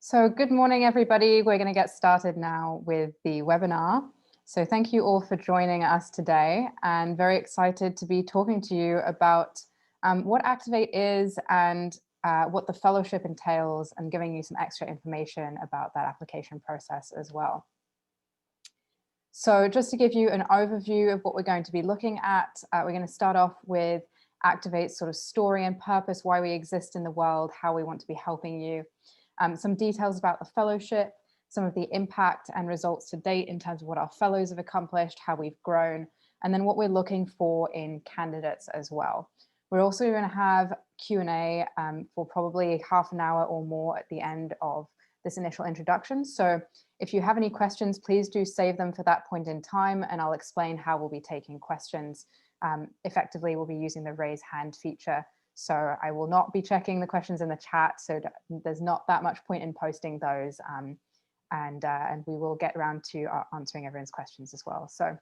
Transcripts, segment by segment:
So good morning, everybody. We're going to get started now with the webinar. So thank you all for joining us today, and very excited to be talking to you about what Activate is and what the fellowship entails, and giving you some extra information about that application process as well. So just to give you an overview of what we're going to be looking at, we're going to start off with Activate's sort of story and purpose, why we exist in the world, how we want to be helping you. Some details about the fellowship, some of the impact and results to date in terms of what our fellows have accomplished, how we've grown, and then what we're looking for in candidates as well. We're also going to have Q&A for probably half an hour or more at the end of this initial introduction. So if you have any questions, please do save them for that point in time, and I'll explain how we'll be taking questions. Effectively, we'll be using the raise hand feature. So I will not be checking the questions in the chat, so there's not that much point in posting those, and we will get around to answering everyone's questions as well. So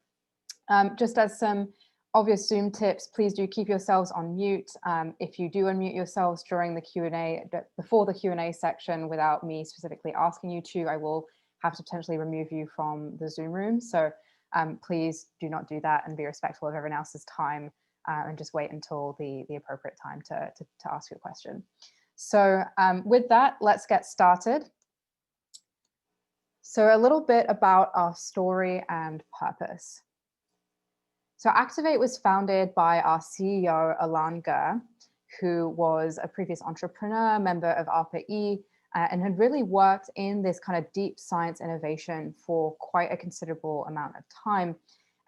just as some obvious Zoom tips, please do keep yourselves on mute. If you do unmute yourselves during the Q&A, before the Q&A section, without me specifically asking you to, I will have to potentially remove you from the Zoom room. So please do not do that, and be respectful of everyone else's time. And just wait until the appropriate time to ask your question. So with that, let's get started. So a little bit about our story and purpose. So Activate was founded by our CEO, Alan Gur, who was a previous entrepreneur, member of ARPA-E, and had really worked in this kind of deep science innovation for quite a considerable amount of time.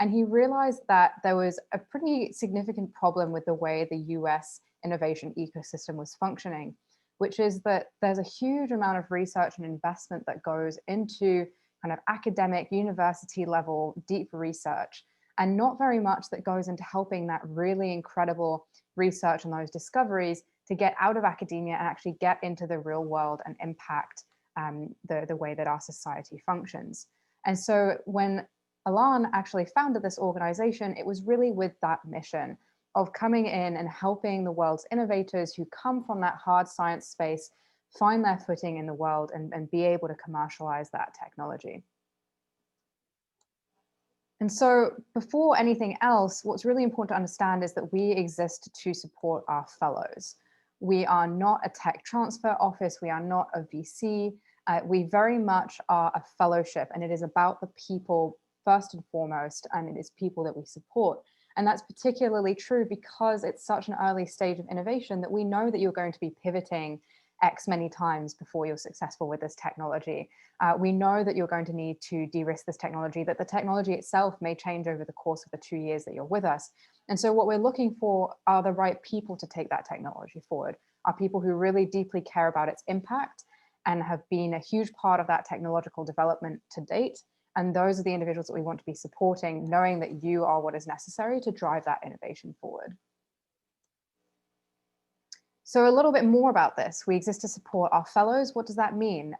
And he realized that there was a pretty significant problem with the way the US innovation ecosystem was functioning, which is that there's a huge amount of research and investment that goes into kind of academic, university level, deep research, and not very much that goes into helping that really incredible research and those discoveries to get out of academia and actually get into the real world and impact the way that our society functions. And so when Alan actually founded this organization, it was really with that mission of coming in and helping the world's innovators who come from that hard science space find their footing in the world and be able to commercialize that technology. And so before anything else, what's really important to understand is that we exist to support our fellows. We are not a tech transfer office. We are not a VC. We very much are a fellowship, and it is about the people first and foremost, and it is people that we support. And that's particularly true because it's such an early stage of innovation that we know that you're going to be pivoting X many times before you're successful with this technology. We know that you're going to need to de-risk this technology, that the technology itself may change over the course of the 2 years that you're with us. And so what we're looking for are the right people to take that technology forward, are people who really deeply care about its impact and have been a huge part of that technological development to date. And those are the individuals that we want to be supporting, knowing that you are what is necessary to drive that innovation forward. So a little bit more about this. We exist to support our fellows. What does that mean?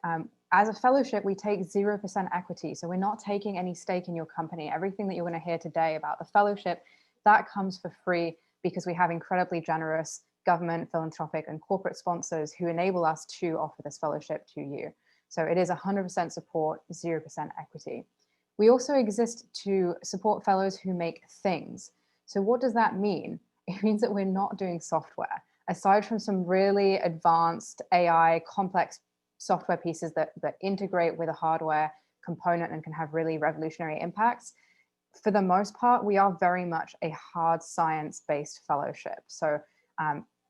As a fellowship, we take 0% equity. So we're not taking any stake in your company. Everything that you're going to hear today about the fellowship, that comes for free because we have incredibly generous government, philanthropic, and corporate sponsors who enable us to offer this fellowship to you. So it is 100% support, 0% equity. We also exist to support fellows who make things. So what does that mean? It means that we're not doing software. Aside from some really advanced AI, complex software pieces that integrate with a hardware component and can have really revolutionary impacts, for the most part, we are very much a hard science-based fellowship. So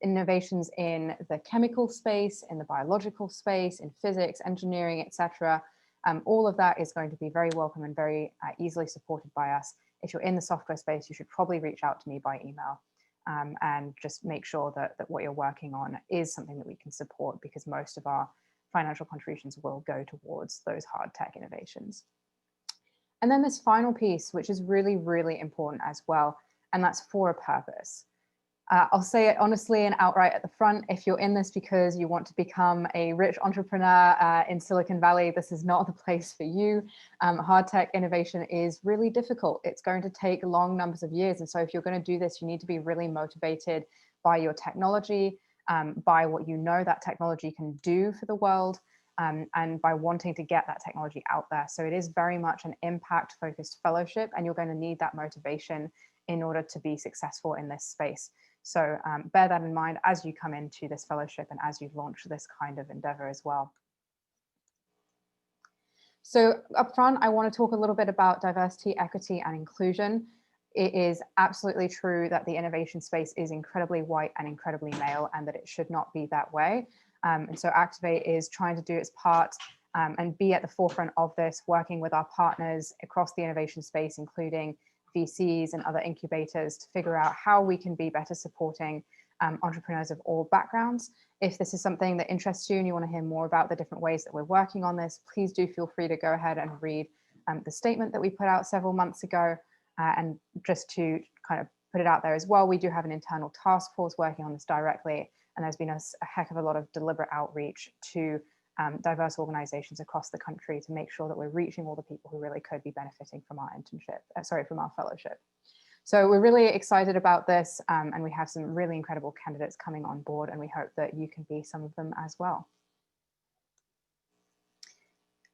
innovations in the chemical space, in the biological space, in physics, engineering, etc. All of that is going to be very welcome and very easily supported by us. If you're in the software space, you should probably reach out to me by email and just make sure that what you're working on is something that we can support, because most of our financial contributions will go towards those hard tech innovations. And then this final piece, which is really, really important as well, and that's for a purpose. I'll say it honestly and outright at the front. If you're in this because you want to become a rich entrepreneur in Silicon Valley, this is not the place for you. Hard tech innovation is really difficult. It's going to take long numbers of years. And so if you're going to do this, you need to be really motivated by your technology, by what you know that technology can do for the world, and by wanting to get that technology out there. So it is very much an impact focused fellowship, and you're going to need that motivation in order to be successful in this space. So bear that in mind as you come into this fellowship and as you launch this kind of endeavor as well. So up front, I want to talk a little bit about diversity, equity, and inclusion. It is absolutely true that the innovation space is incredibly white and incredibly male, and that it should not be that way. And so Activate is trying to do its part and be at the forefront of this, working with our partners across the innovation space, including VCs and other incubators, to figure out how we can be better supporting entrepreneurs of all backgrounds. If this is something that interests you and you want to hear more about the different ways that we're working on this, please do feel free to go ahead and read the statement that we put out several months ago. And just to kind of put it out there as well, we do have an internal task force working on this directly, and there's been a heck of a lot of deliberate outreach to diverse organizations across the country to make sure that we're reaching all the people who really could be benefiting from our internship, from our fellowship. So we're really excited about this, and we have some really incredible candidates coming on board, and we hope that you can be some of them as well.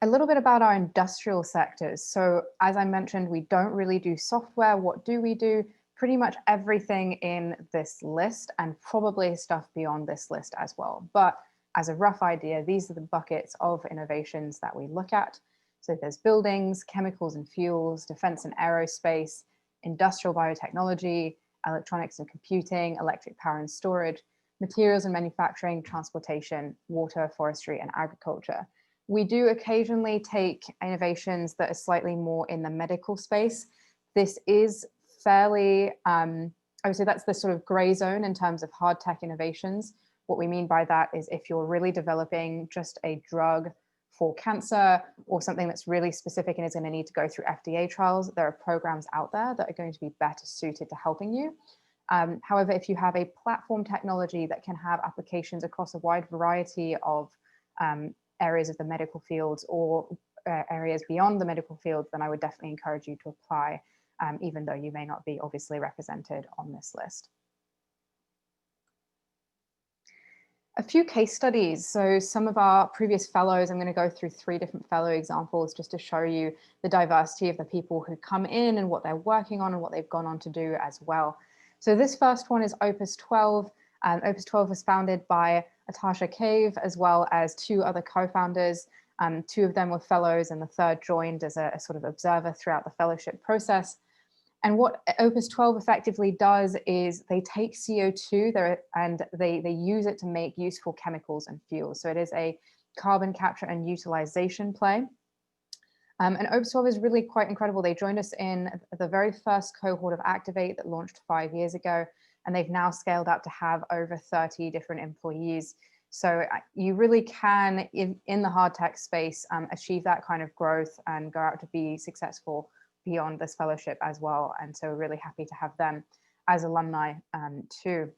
A little bit about our industrial sectors. So as I mentioned, we don't really do software. What do we do? Pretty much everything in this list, and probably stuff beyond this list as well. But as a rough idea, these are the buckets of innovations that we look at. So there's buildings, chemicals and fuels, defense and aerospace, industrial biotechnology, electronics and computing, electric power and storage, materials and manufacturing, transportation, water, forestry, and agriculture. We do occasionally take innovations that are slightly more in the medical space. This is fairly, I would say that's the sort of gray zone in terms of hard tech innovations. What we mean by that is if you're really developing just a drug for cancer or something that's really specific and is going to need to go through FDA trials, there are programs out there that are going to be better suited to helping you. However, if you have a platform technology that can have applications across a wide variety of areas of the medical fields or areas beyond the medical field, then I would definitely encourage you to apply, even though you may not be obviously represented on this list. A few case studies. So some of our previous fellows, I'm going to go through 3 different fellow examples just to show you the diversity of the people who come in and what they're working on and what they've gone on to do as well. So this first one is Opus 12. Opus 12 was founded by Atasha Cave as well as 2 other co-founders. 2 of them were fellows and the third joined as a sort of observer throughout the fellowship process. And what Opus 12 effectively does is they take CO2 and they use it to make useful chemicals and fuels. So it is a carbon capture and utilization play. And Opus 12 is really quite incredible. They joined us in the very first cohort of Activate that launched 5 years ago, and they've now scaled up to have over 30 different employees. So you really can, in the hard tech space, achieve that kind of growth and go out to be successful beyond this fellowship as well. And so we're really happy to have them as alumni too.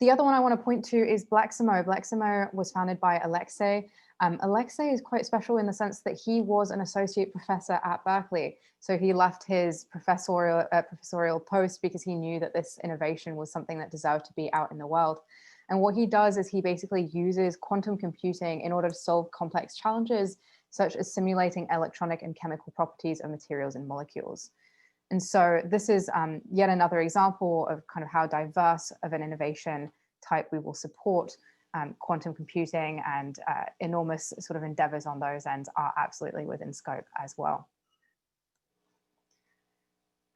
The other one I want to point to is Bleximo. Bleximo was founded by Alexei. Alexei is quite special in the sense that he was an associate professor at Berkeley. So he left his professorial post because he knew that this innovation was something that deserved to be out in the world. And what he does is he basically uses quantum computing in order to solve complex challenges, such as simulating electronic and chemical properties of materials and molecules. And so this is yet another example of kind of how diverse of an innovation type we will support. Quantum computing and enormous sort of endeavors on those ends are absolutely within scope as well.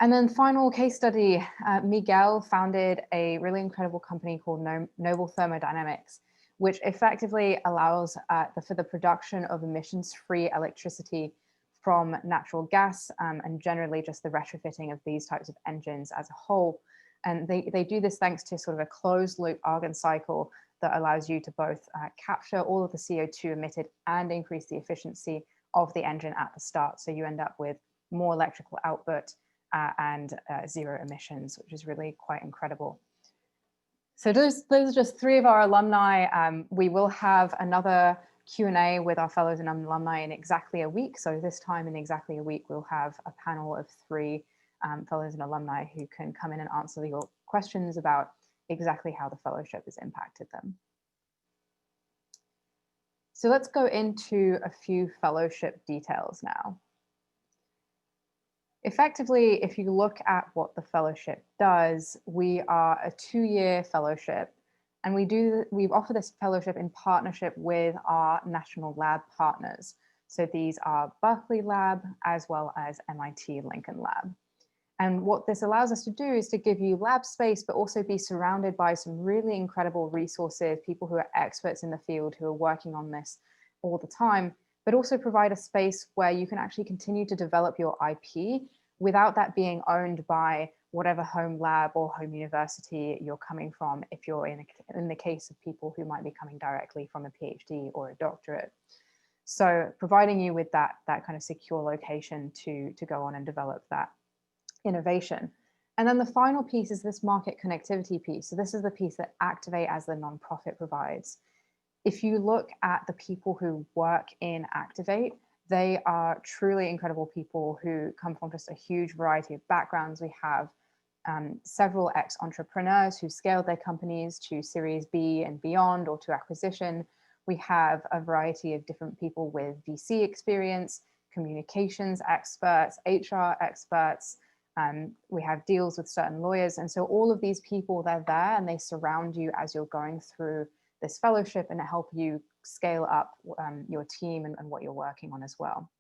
And then final case study, Miguel founded a really incredible company called Noble Thermodynamics, which effectively allows for the production of emissions-free electricity from natural gas and generally just the retrofitting of these types of engines as a whole. And they do this thanks to sort of a closed loop argon cycle that allows you to both capture all of the CO2 emitted and increase the efficiency of the engine at the start. So you end up with more electrical output and 0 emissions, which is really quite incredible. So those are just 3 of our alumni. We will have another Q&A with our fellows and alumni in exactly a week. So this time in exactly a week, we'll have a panel of 3 fellows and alumni who can come in and answer your questions about exactly how the fellowship has impacted them. So let's go into a few fellowship details now. Effectively, if you look at what the fellowship does, we are a 2-year fellowship, and we offer this fellowship in partnership with our national lab partners. So these are Berkeley Lab as well as MIT Lincoln Lab. And what this allows us to do is to give you lab space, but also be surrounded by some really incredible resources, people who are experts in the field who are working on this all the time, but also provide a space where you can actually continue to develop your IP without that being owned by whatever home lab or home university you're coming from, if you're in the case of people who might be coming directly from a PhD or a doctorate. So providing you with that kind of secure location to go on and develop that innovation. And then the final piece is this market connectivity piece. So this is the piece that Activate as the nonprofit provides. If you look at the people who work in Activate, they are truly incredible people who come from just a huge variety of backgrounds. We have several ex-entrepreneurs who scaled their companies to Series B and beyond, or to acquisition. We have a variety of different people with VC experience, communications experts, HR experts. We have deals with certain lawyers. And so all of these people, they're there and they surround you as you're going through this fellowship and help you scale up your team and what you're working on as well.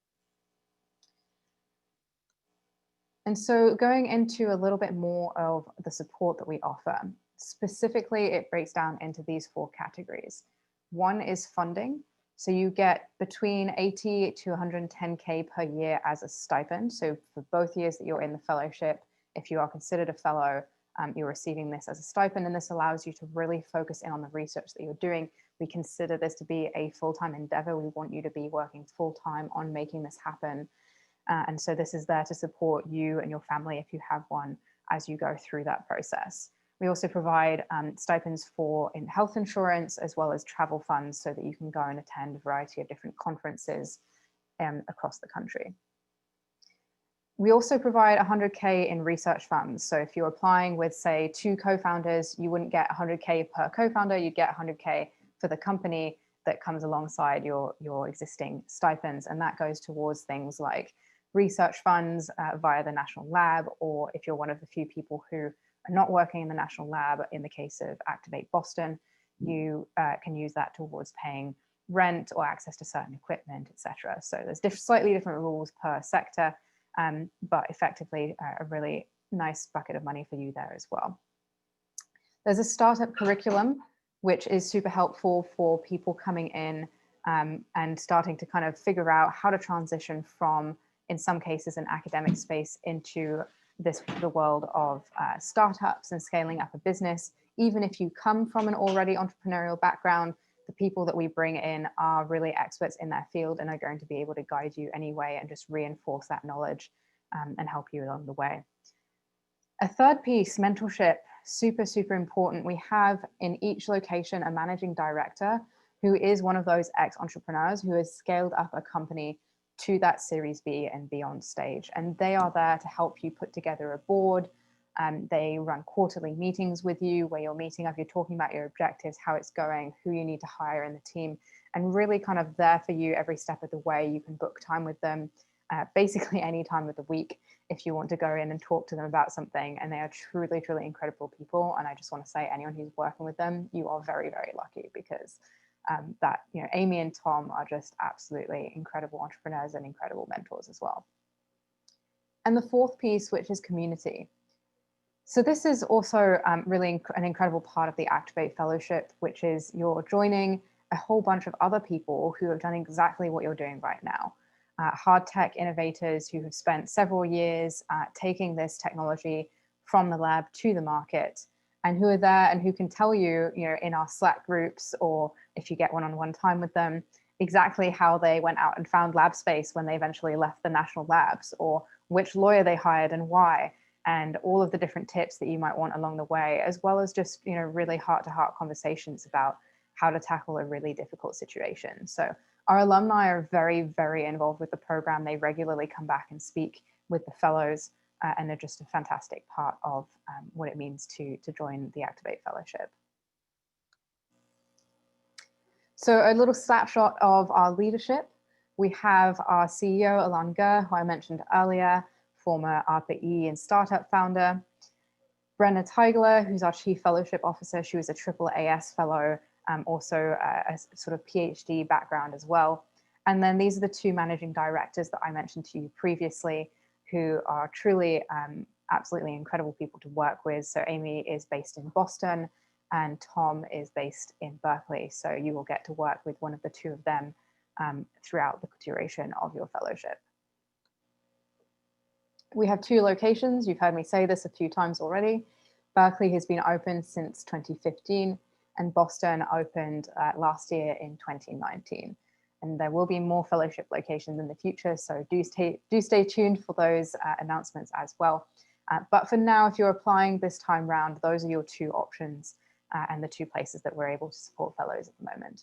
And so going into a little bit more of the support that we offer, specifically, it breaks down into these 4 categories. One is funding. So you get between 80 to 110K per year as a stipend. So for both years that you're in the fellowship, if you are considered a fellow, you're receiving this as a stipend, and this allows you to really focus in on the research that you're doing. We consider this to be a full-time endeavor. We want you to be working full-time on making this happen. And so this is there to support you and your family, if you have one, as you go through that process. We also provide stipends for health insurance, as well as travel funds, so that you can go and attend a variety of different conferences across the country. We also provide 100K in research funds. So if you're applying with, say, 2 co-founders, you wouldn't get 100K per co-founder, you'd get 100K for the company that comes alongside your existing stipends. And that goes towards things like research funds via the national lab, or if you're one of the few people who are not working in the national lab, in the case of Activate Boston, you can use that towards paying rent or access to certain equipment, etc. So there's slightly different rules per sector, but effectively a really nice bucket of money for you there as well. There's a startup curriculum, which is super helpful for people coming in and starting to kind of figure out how to transition from, in some cases, an academic space into the world of startups and scaling up a business. Even if you come from an already entrepreneurial background, the people that we bring in are really experts in their field and are going to be able to guide you anyway and just reinforce that knowledge and help you along the way. A third piece, mentorship, super, super important. We have in each location a managing director who is one of those ex-entrepreneurs who has scaled up a company to that Series B and beyond stage. And they are there to help you put together a board. They run quarterly meetings with you where you're meeting up, you're talking about your objectives, how it's going, who you need to hire in the team, and really kind of there for you every step of the way. You can book time with them basically any time of the week if you want to go in and talk to them about something. And they are truly, truly incredible people. And I just want to say, anyone who's working with them, you are very, very lucky, because Amy and Tom are just absolutely incredible entrepreneurs and incredible mentors as well. And the fourth piece, which is community. So this is also really an incredible part of the Activate Fellowship, which is you're joining a whole bunch of other people who have done exactly what you're doing right now. Hard tech innovators who have spent several years taking this technology from the lab to the market, and who are there and who can tell you, in our Slack groups, or if you get one-on-one time with them, exactly how they went out and found lab space when they eventually left the national labs, or which lawyer they hired and why, and all of the different tips that you might want along the way, as well as just, really heart-to-heart conversations about how to tackle a really difficult situation. So our alumni are very, very involved with the program. They regularly come back and speak with the fellows, and they're just a fantastic part of what it means to join the Activate Fellowship. So a little snapshot of our leadership. We have our CEO, Alan Gur, who I mentioned earlier, former ARPA-E and startup founder. Brenna Teigler, who's our Chief Fellowship Officer. She was a AAAS fellow, also a sort of PhD background as well. And then these are the two managing directors that I mentioned to you previously, who are truly absolutely incredible people to work with. So Amy is based in Boston and Tom is based in Berkeley. So you will get to work with one of the two of them throughout the duration of your fellowship. We have two locations. You've heard me say this a few times already. Berkeley has been open since 2015 and Boston opened last year in 2019. And there will be more fellowship locations in the future, so do stay tuned for those announcements as well. But for now, if you're applying this time round, those are your two options and the two places that we're able to support fellows at the moment.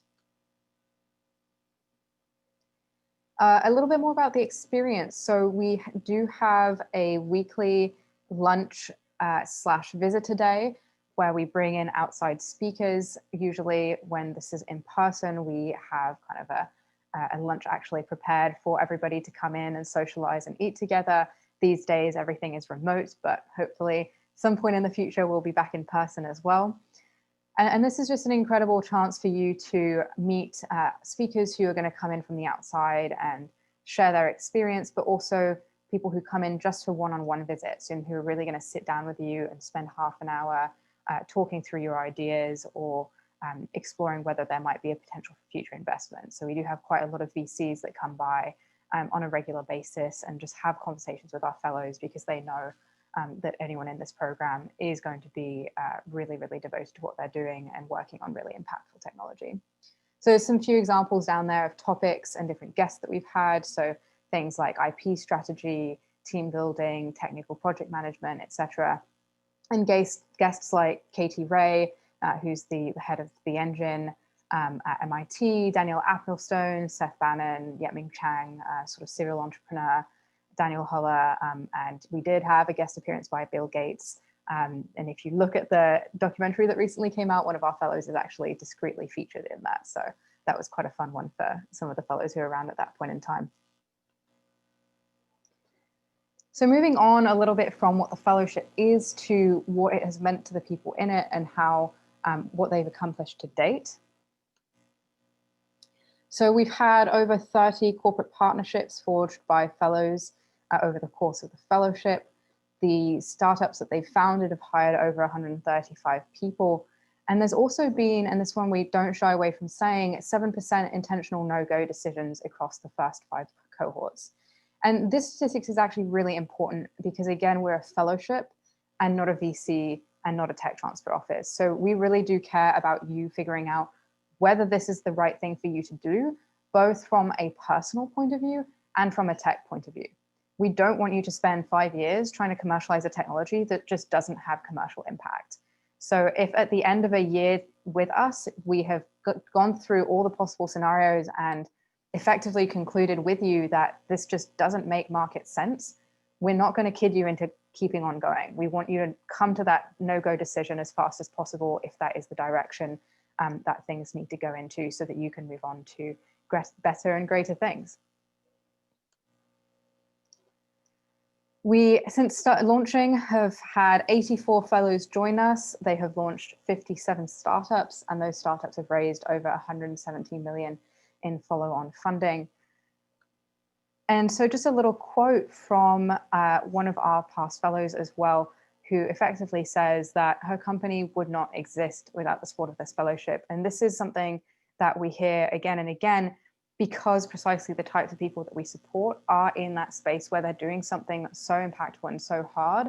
A little bit more about the experience. So we do have a weekly lunch / visitor day where we bring in outside speakers. Usually when this is in person, we have kind of a lunch actually prepared for everybody to come in and socialize and eat together. These days, everything is remote, but hopefully some point in the future, we'll be back in person as well. And this is just an incredible chance for you to meet speakers who are going to come in from the outside and share their experience, but also people who come in just for one-on-one visits and who are really going to sit down with you and spend half an hour talking through your ideas or exploring whether there might be a potential for future investment. So we do have quite a lot of VCs that come by on a regular basis and just have conversations with our fellows because they know that anyone in this program is going to be really, really devoted to what they're doing and working on really impactful technology. So there's some few examples down there of topics and different guests that we've had. So things like IP strategy, team building, technical project management, etc. And guests like Katie Ray, who's the head of the engine at MIT, Daniel Applestone, Seth Bannon, Yetming Chang, sort of serial entrepreneur, Daniel Holler, and we did have a guest appearance by Bill Gates. And if you look at the documentary that recently came out, one of our fellows is actually discreetly featured in that. So that was quite a fun one for some of the fellows who were around at that point in time. So moving on a little bit from what the fellowship is to what it has meant to the people in it and how what they've accomplished to date. So we've had over 30 corporate partnerships forged by fellows over the course of the fellowship. The startups that they've founded have hired over 135 people. And there's also been, and this one we don't shy away from saying, 7% intentional no-go decisions across the first 5 cohorts. And this statistics is actually really important because, again, we're a fellowship and not a VC and not a tech transfer office. So we really do care about you figuring out whether this is the right thing for you to do, both from a personal point of view and from a tech point of view. We don't want you to spend 5 years trying to commercialize a technology that just doesn't have commercial impact. So if at the end of a year with us, we have gone through all the possible scenarios and effectively concluded with you that this just doesn't make market sense, we're not going to kid you into keeping on going. We want you to come to that no-go decision as fast as possible if that is the direction that things need to go into so that you can move on to better and greater things. We, since launching, have had 84 fellows join us. They have launched 57 startups, and those startups have raised over 117 million in follow-on funding. And so just a little quote from one of our past fellows as well, who effectively says that her company would not exist without the support of this fellowship. And this is something that we hear again and again, because precisely the types of people that we support are in that space where they're doing something that's so impactful and so hard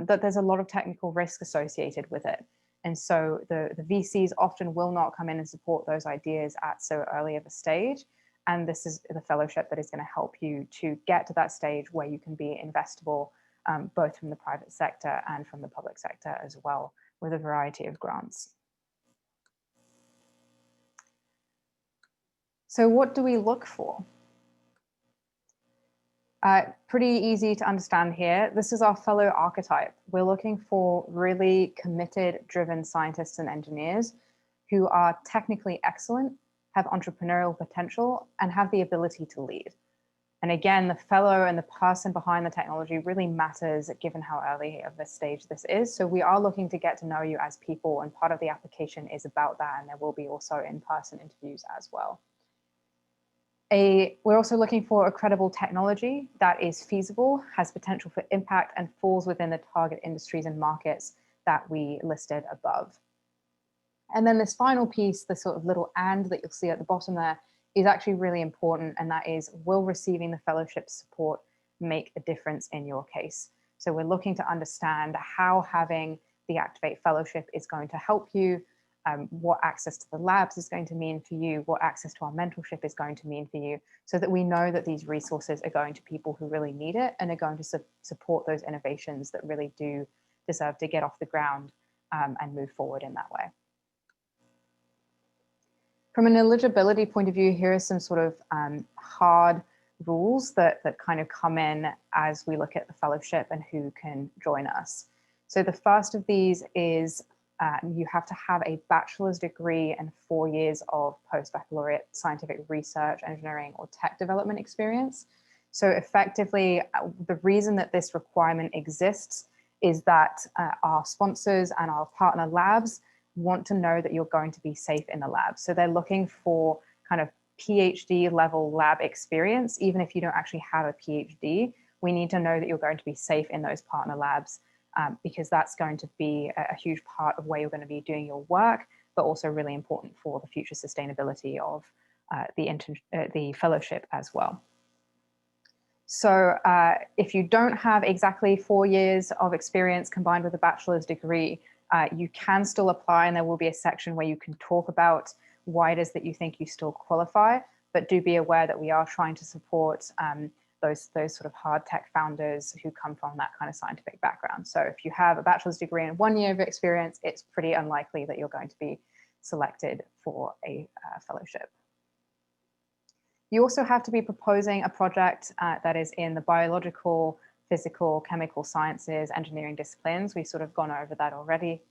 that there's a lot of technical risk associated with it. And so the VCs often will not come in and support those ideas at so early of a stage. And this is the fellowship that is going to help you to get to that stage where you can be investable, both from the private sector and from the public sector as well, with a variety of grants. So what do we look for? Pretty easy to understand here. This is our fellow archetype. We're looking for really committed, driven scientists and engineers who are technically excellent, have entrepreneurial potential, and have the ability to lead. And again, the fellow and the person behind the technology really matters given how early of a stage this is. So we are looking to get to know you as people, and part of the application is about that, and there will be also in-person interviews as well. We're also looking for a credible technology that is feasible, has potential for impact, and falls within the target industries and markets that we listed above. And then this final piece, the sort of little and that you'll see at the bottom there, is actually really important, and that is, will receiving the fellowship support make a difference in your case? So we're looking to understand how having the Activate Fellowship is going to help you, what access to the labs is going to mean for you, what access to our mentorship is going to mean for you, so that we know that these resources are going to people who really need it and are going to support those innovations that really do deserve to get off the ground and move forward in that way. From an eligibility point of view, here are some sort of hard rules that kind of come in as we look at the fellowship and who can join us. So the first of these is you have to have a bachelor's degree and 4 years of post-baccalaureate scientific research, engineering, or tech development experience. So effectively, the reason that this requirement exists is that our sponsors and our partner labs want to know that you're going to be safe in the lab. So they're looking for kind of PhD level lab experience. Even if you don't actually have a PhD, we need to know that you're going to be safe in those partner labs, because that's going to be a huge part of where you're going to be doing your work, but also really important for the future sustainability of the fellowship as well. So if you don't have exactly 4 years of experience combined with a bachelor's degree, you can still apply, and there will be a section where you can talk about why it is that you think you still qualify, but do be aware that we are trying to support those sort of hard tech founders who come from that kind of scientific background. So if you have a bachelor's degree and 1 year of experience, it's pretty unlikely that you're going to be selected for a fellowship. You also have to be proposing a project that is in the biological, physical, chemical sciences, engineering disciplines. We've sort of gone over that already.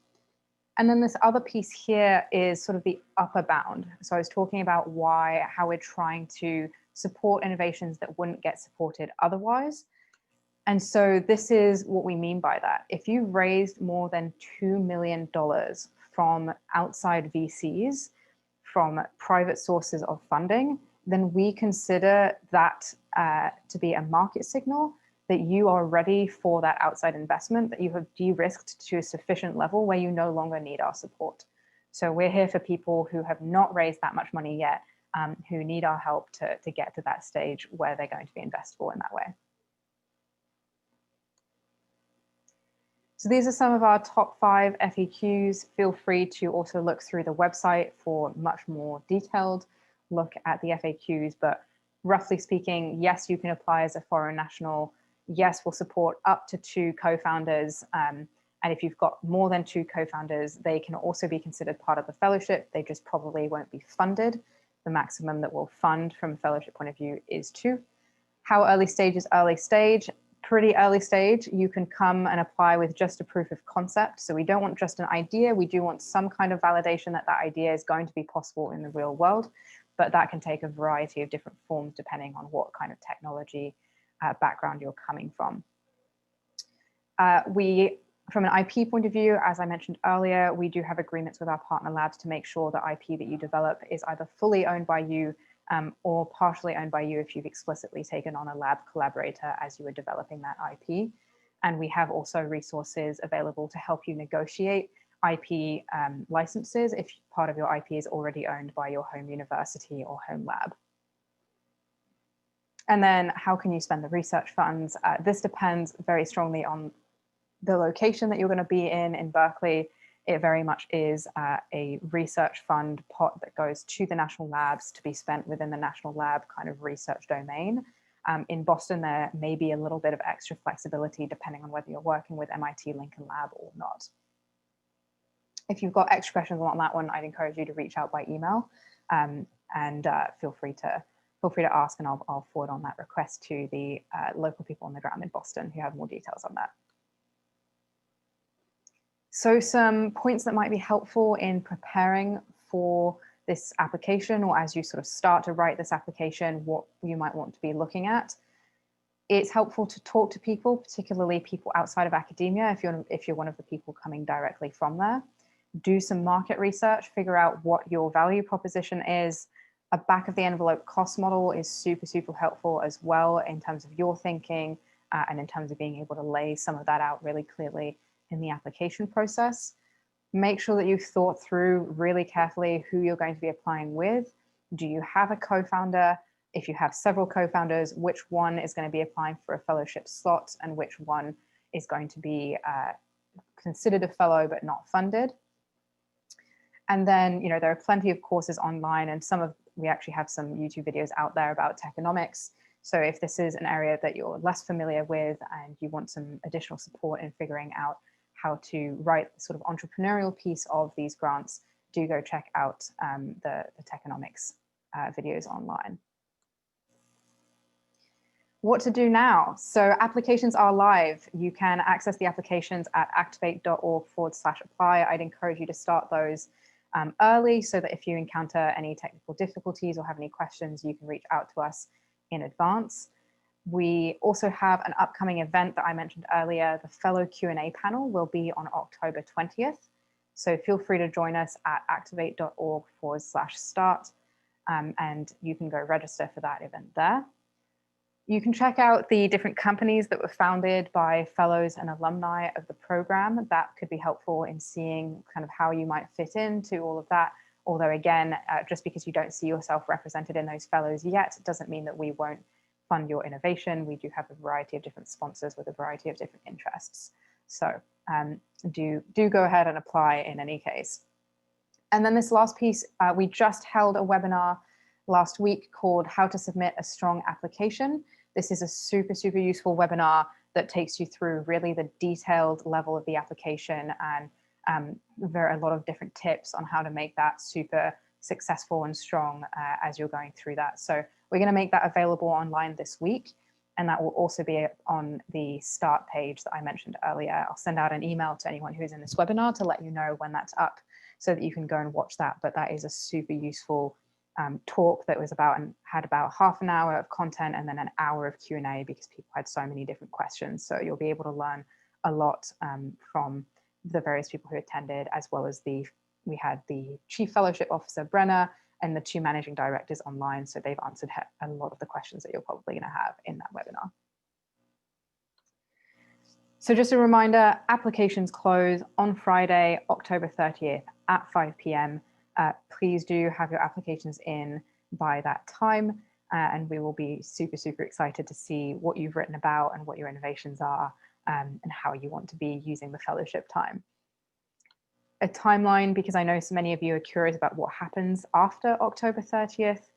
And then this other piece here is sort of the upper bound. So I was talking about how we're trying to support innovations that wouldn't get supported otherwise. And so this is what we mean by that. If you raised more than $2 million from outside VCs, from private sources of funding, then we consider that to be a market signal that you are ready for that outside investment, that you have de-risked to a sufficient level where you no longer need our support. So we're here for people who have not raised that much money yet, who need our help to get to that stage where they're going to be investable in that way. So these are some of our top 5 FAQs. Feel free to also look through the website for much more detailed look at the FAQs, but roughly speaking, yes, you can apply as a foreign national. Yes, we'll support up to 2 co-founders. And if you've got more than 2 co-founders, they can also be considered part of the fellowship. They just probably won't be funded. The maximum that we'll fund from a fellowship point of view is 2. How early stage is early stage? Pretty early stage. You can come and apply with just a proof of concept. So we don't want just an idea. We do want some kind of validation that that idea is going to be possible in the real world, but that can take a variety of different forms depending on what kind of technology background you're coming from. From an IP point of view, as I mentioned earlier, we do have agreements with our partner labs to make sure the IP that you develop is either fully owned by you or partially owned by you if you've explicitly taken on a lab collaborator as you were developing that IP. And we have also resources available to help you negotiate IP licenses if part of your IP is already owned by your home university or home lab. And then how can you spend the research funds? This depends very strongly on the location that you're going to be in Berkeley. It very much is a research fund pot that goes to the national labs to be spent within the national lab kind of research domain. In Boston, there may be a little bit of extra flexibility depending on whether you're working with MIT Lincoln Lab or not. If you've got extra questions on that one, I'd encourage you to reach out by email and feel free to ask, and I'll forward on that request to the local people on the ground in Boston who have more details on that. So some points that might be helpful in preparing for this application, or as you sort of start to write this application, what you might want to be looking at. It's helpful to talk to people, particularly people outside of academia, if you're one of the people coming directly from there. Do some market research, figure out what your value proposition is. A back of the envelope cost model is super, super helpful as well in terms of your thinking and in terms of being able to lay some of that out really clearly in the application process. Make sure that you've thought through really carefully who you're going to be applying with. Do you have a co-founder? If you have several co-founders, which one is going to be applying for a fellowship slot and which one is going to be considered a fellow but not funded? And then, you know, there are plenty of courses online, and we actually have some YouTube videos out there about techonomics. So if this is an area that you're less familiar with and you want some additional support in figuring out how to write the sort of entrepreneurial piece of these grants, do go check out the techonomics videos online. What to do now? So applications are live. You can access the applications at activate.org/apply. I'd encourage you to start those early so that if you encounter any technical difficulties or have any questions, you can reach out to us in advance. We also have an upcoming event that I mentioned earlier. The fellow Q&A panel will be on October 20th. So feel free to join us at activate.org/start and you can go register for that event there. You can check out the different companies that were founded by fellows and alumni of the program. That could be helpful in seeing kind of how you might fit into all of that. Although again, just because you don't see yourself represented in those fellows yet, doesn't mean that we won't fund your innovation. We do have a variety of different sponsors with a variety of different interests. So do go ahead and apply in any case. And then this last piece, we just held a webinar last week called How to Submit a Strong Application. This is a super, super useful webinar that takes you through really the detailed level of the application and a lot of different tips on how to make that super successful and strong as you're going through that. So we're going to make that available online this week, and that will also be on the start page that I mentioned earlier. I'll send out an email to anyone who's in this webinar to let you know when that's up so that you can go and watch that. But that is a super useful talk that was had about half an hour of content and then an hour of Q&A because people had so many different questions. So you'll be able to learn a lot from the various people who attended, as well as we had the Chief Fellowship Officer, Brenna, and the 2 managing directors online. So they've answered a lot of the questions that you're probably going to have in that webinar. So just a reminder, applications close on Friday, October 30th at 5 p.m. Please do have your applications in by that time, and we will be super, super excited to see what you've written about and what your innovations are and how you want to be using the fellowship time. A timeline, because I know so many of you are curious about what happens after October 30th.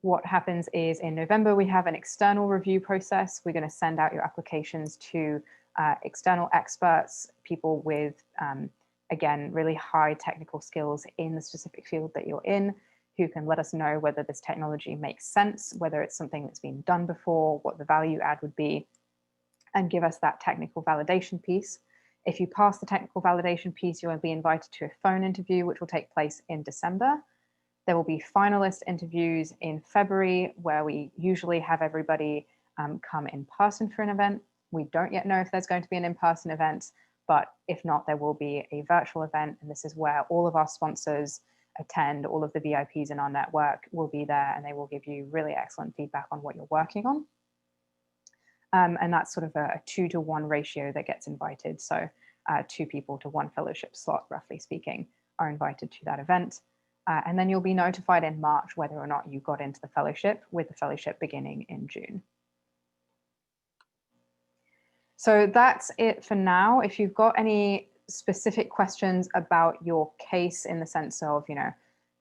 What happens is in November, we have an external review process. We're going to send out your applications to external experts, people with again, really high technical skills in the specific field that you're in, who can let us know whether this technology makes sense, whether it's something that's been done before, what the value add would be, and give us that technical validation piece. If you pass the technical validation piece, you will be invited to a phone interview, which will take place in December. There will be finalist interviews in February, where we usually have everybody come in person for an event. We don't yet know if there's going to be an in-person event, but if not, there will be a virtual event, and this is where all of our sponsors attend, all of the VIPs in our network will be there, and they will give you really excellent feedback on what you're working on. And that's sort of a 2-to-1 ratio that gets invited. So 2 people to 1 fellowship slot, roughly speaking, are invited to that event. And then you'll be notified in March whether or not you got into the fellowship, with the fellowship beginning in June. So that's it for now. If you've got any specific questions about your case in the sense of, you know,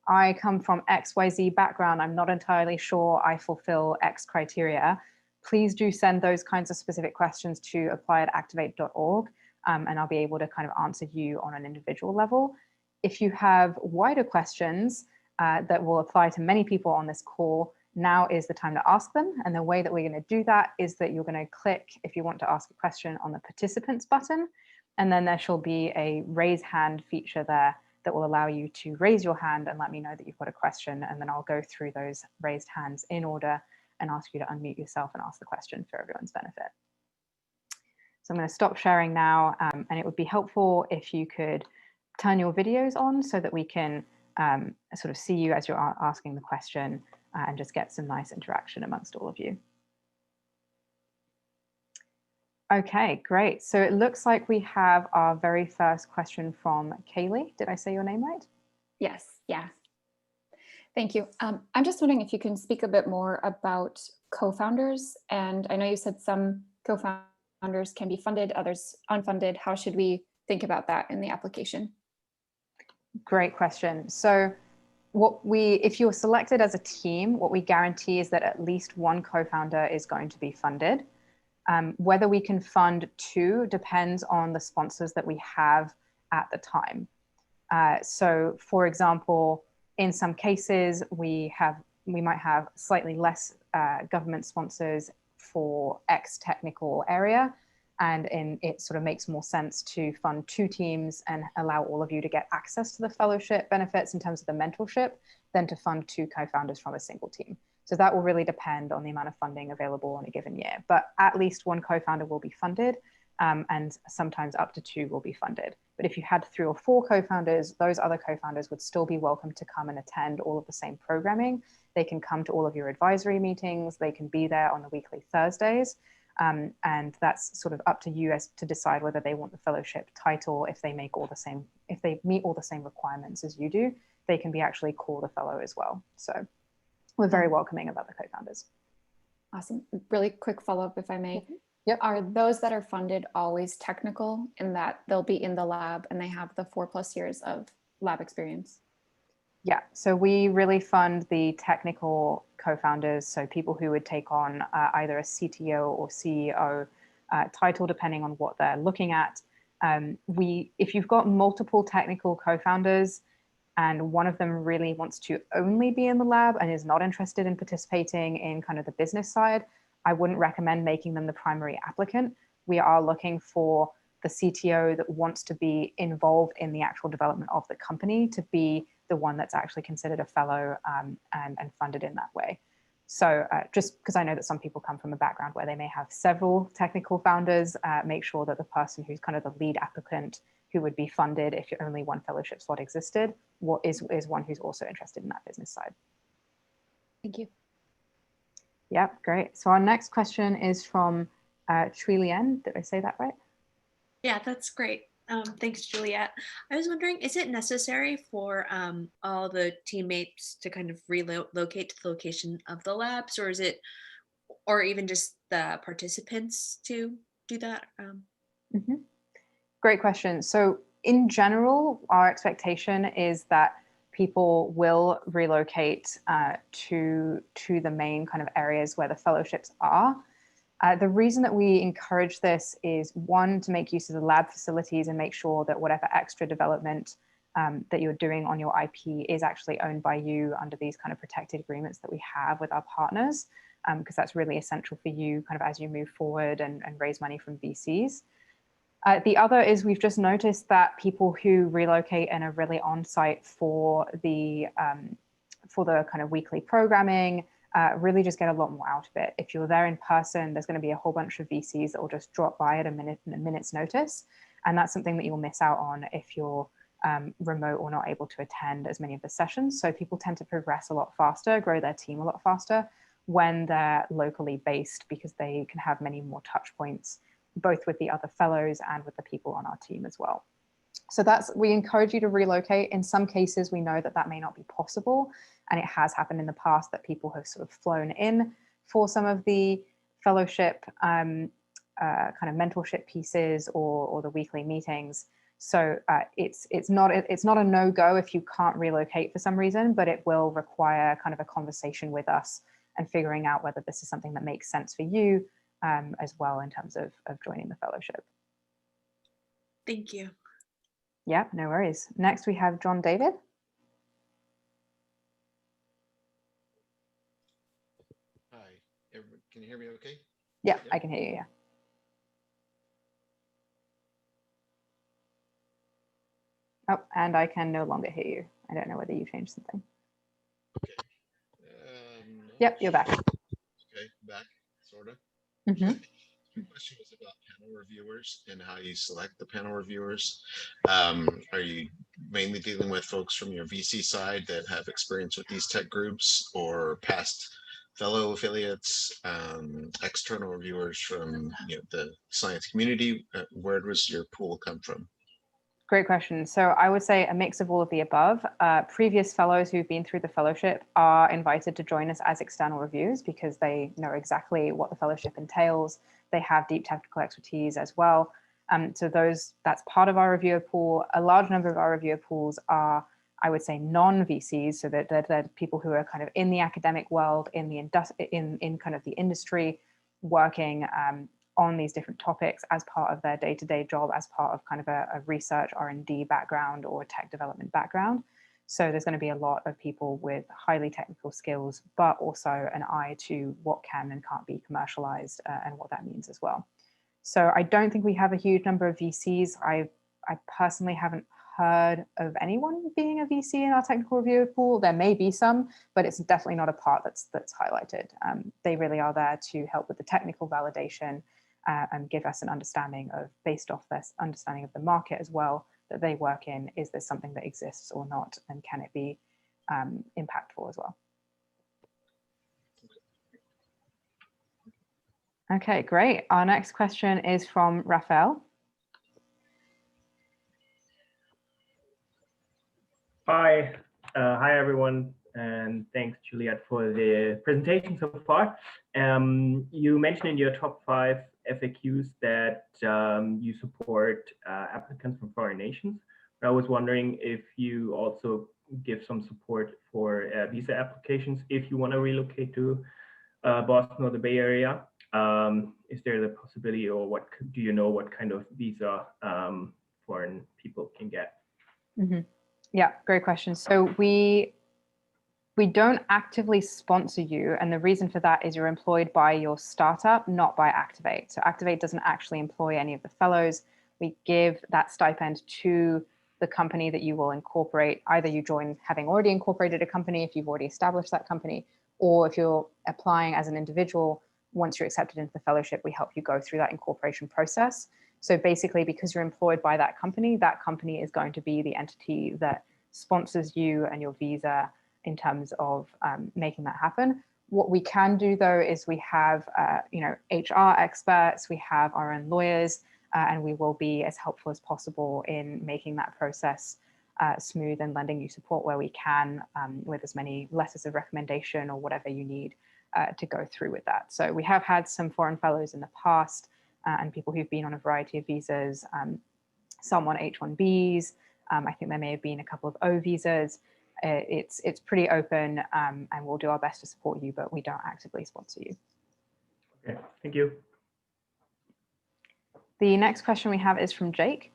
I come from XYZ background, I'm not entirely sure I fulfill X criteria, please do send those kinds of specific questions to apply@activate.org, and I'll be able to kind of answer you on an individual level. If you have wider questions that will apply to many people on this call, now is the time to ask them. And the way that we're going to do that is that you're going to click, if you want to ask a question, on the participants button, and then there shall be a raise hand feature there that will allow you to raise your hand and let me know that you've got a question, and then I'll go through those raised hands in order and ask you to unmute yourself and ask the question for everyone's benefit. So I'm going to stop sharing now, and it would be helpful if you could turn your videos on so that we can sort of see you as you're asking the question and just get some nice interaction amongst all of you. Okay, great. So it looks like we have our very first question from Kaylee. Did I say your name right? Yes, yeah. Thank you. I'm just wondering if you can speak a bit more about co-founders. And I know you said some co-founders can be funded, others unfunded. How should we think about that in the application? Great question. So if you're selected as a team, what we guarantee is that at least one co-founder is going to be funded. Whether we can fund two depends on the sponsors that we have at the time. So for example, in some cases, we might have slightly less government sponsors for X technical area, and it sort of makes more sense to fund two teams and allow all of you to get access to the fellowship benefits in terms of the mentorship than to fund two co-founders from a single team. So that will really depend on the amount of funding available in a given year, but at least one co-founder will be funded, and sometimes up to two will be funded. But if you had 3 or 4 co-founders, those other co-founders would still be welcome to come and attend all of the same programming. They can come to all of your advisory meetings. They can be there on the weekly Thursdays. And that's sort of up to you as to decide whether they want the fellowship title. If they meet all the same requirements as you do, they can be actually called a fellow as well. So we're very welcoming of other co-founders. Awesome. Really quick follow-up, if I may. Yep. Are those that are funded always technical in that they'll be in the lab and they have the 4+ years of lab experience? Yeah, so we really fund the technical co-founders, so people who would take on either a CTO or CEO title, depending on what they're looking at. If you've got multiple technical co-founders and one of them really wants to only be in the lab and is not interested in participating in kind of the business side, I wouldn't recommend making them the primary applicant. We are looking for the CTO that wants to be involved in the actual development of the company to be the one that's actually considered a fellow and funded in that way. So just because I know that some people come from a background where they may have several technical founders, make sure that the person who's kind of the lead applicant who would be funded if only one fellowship slot existed is one who's also interested in that business side. Thank you. Yeah, great. So our next question is from Chui Lien. Did I say that right? Yeah, that's great. Thanks, Juliet. I was wondering, is it necessary for all the teammates to kind of relocate to the location of the labs, or even just the participants to do that? Great question. So in general, our expectation is that people will relocate to the main kind of areas where the fellowships are. The reason that we encourage this is, one, to make use of the lab facilities and make sure that whatever extra development that you're doing on your IP is actually owned by you under these kind of protected agreements that we have with our partners, because that's really essential for you kind of as you move forward and raise money from VCs. The other is we've just noticed that people who relocate and are really on site for the kind of weekly programming really just get a lot more out of it. If you're there in person, there's going to be a whole bunch of VCs that will just drop by at a minute's notice. And that's something that you'll miss out on if you're remote or not able to attend as many of the sessions. So people tend to progress a lot faster, grow their team a lot faster when they're locally based, because they can have many more touch points, both with the other fellows and with the people on our team as well. So we encourage you to relocate. In some cases, we know that that may not be possible. And it has happened in the past that people have sort of flown in for some of the fellowship kind of mentorship pieces or the weekly meetings. So it's not a no-go if you can't relocate for some reason, but it will require kind of a conversation with us and figuring out whether this is something that makes sense for you as well in terms of joining the fellowship. Thank you. Yeah, no worries. Next, we have John David. Hi, can you hear me okay? Yeah, I can hear you, yeah. Oh, and I can no longer hear you. I don't know whether you changed something. Okay. Yep, you're back. Okay, back, sort of. Mhm. My question was about panel reviewers and how you select the panel reviewers. Are you mainly dealing with folks from your VC side that have experience with these tech groups, or past fellow affiliates, external reviewers from the science community? Where does your pool come from? Great question. So I would say a mix of all of the above. Previous fellows who've been through the fellowship are invited to join us as external reviewers because they know exactly what the fellowship entails. They have deep technical expertise as well. So that's part of our reviewer pool. A large number of our reviewer pools are, I would say, non-VCs, so that they're people who are kind of in the academic world, in the in kind of the industry, working on these different topics as part of their day-to-day job, as part of kind of a research R&D background or a tech development background. So there's going to be a lot of people with highly technical skills, but also an eye to what can and can't be commercialized and what that means as well. So I don't think we have a huge number of VCs. I personally haven't heard of anyone being a VC in our technical reviewer pool. There may be some, but it's definitely not a part that's highlighted. They really are there to help with the technical validation and give us an understanding of, based off this understanding of the market as well that they work in, is this something that exists or not, and can it be impactful as well? Okay, great. Our next question is from Raphael. Hi, hi everyone, and thanks Juliet for the presentation so far. You mentioned in your top 5 FAQs that you support applicants from foreign nations. I was wondering if you also give some support for visa applications if you want to relocate to Boston or the Bay Area. Is there the possibility, or what do you know what kind of visa foreign people can get? Mm-hmm. Yeah, great question. So we don't actively sponsor you, and the reason for that is you're employed by your startup, not by Activate. So Activate doesn't actually employ any of the fellows. We give that stipend to the company that you will incorporate. Either you join having already incorporated a company if you've already established that company, or if you're applying as an individual, once you're accepted into the fellowship, we help you go through that incorporation process. So basically, because you're employed by that company is going to be the entity that sponsors you and your visa in terms of making that happen. What we can do, though, is we have HR experts, we have our own lawyers, and we will be as helpful as possible in making that process smooth and lending you support where we can, with as many letters of recommendation or whatever you need to go through with that. So we have had some foreign fellows in the past and people who've been on a variety of visas, some on H-1Bs. I think there may have been a couple of O visas. It's pretty open, and we'll do our best to support you, but we don't actively sponsor you. Okay, thank you. The next question we have is from Jake.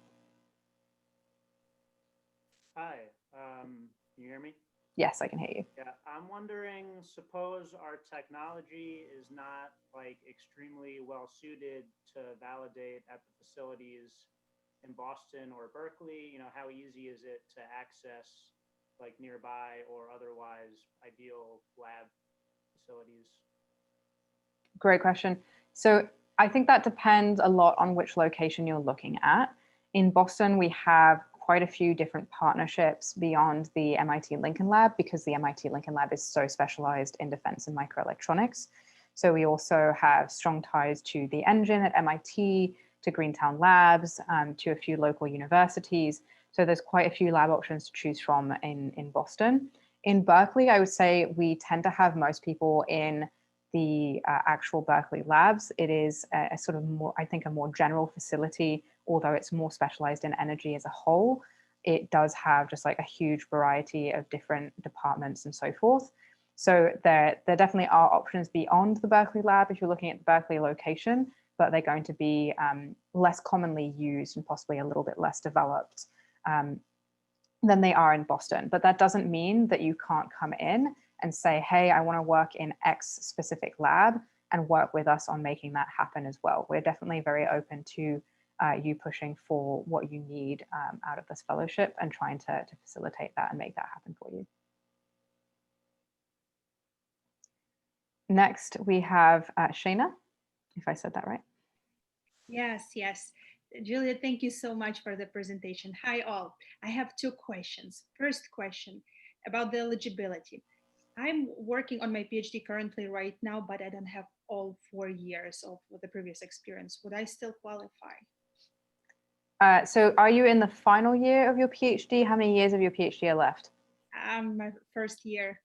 Hi, can you hear me? Yes, I can hear you. Yeah, I'm wondering, suppose our technology is not like extremely well suited to validate at the facilities in Boston or Berkeley. How easy is it to access like nearby or otherwise ideal lab facilities? Great question. So I think that depends a lot on which location you're looking at. In Boston, we have quite a few different partnerships beyond the MIT Lincoln Lab, because the MIT Lincoln Lab is so specialized in defense and microelectronics. So we also have strong ties to the Engine at MIT, to Greentown Labs, to a few local universities. So there's quite a few lab options to choose from in Boston. In Berkeley, I would say we tend to have most people in the actual Berkeley labs. It is a sort of more, I think, a more general facility, although it's more specialized in energy as a whole. It does have just like a huge variety of different departments and so forth. So there definitely are options beyond the Berkeley lab if you're looking at the Berkeley location, but they're going to be less commonly used and possibly a little bit less developed than they are in Boston. But that doesn't mean that you can't come in and say, hey, I want to work in X specific lab and work with us on making that happen as well. We're definitely very open to you pushing for what you need out of this fellowship and trying to facilitate that and make that happen for you. Next, we have Shayna, if I said that right. Yes, yes. Julia, thank you so much for the presentation. Hi, all. I have two questions. First question about the eligibility. I'm working on my PhD currently right now, but I don't have all 4 years of the previous experience. Would I still qualify? So are you in the final year of your PhD? How many years of your PhD are left? My first year.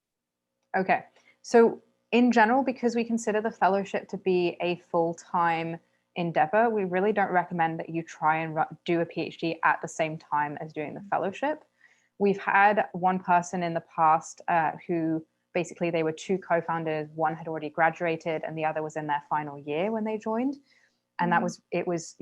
Okay. So in general, because we consider the fellowship to be a full-time endeavor, we really don't recommend that you try and do a PhD at the same time as doing the fellowship. We've had one person in the past who basically they were two co-founders. One had already graduated and the other was in their final year when they joined. And that was, it was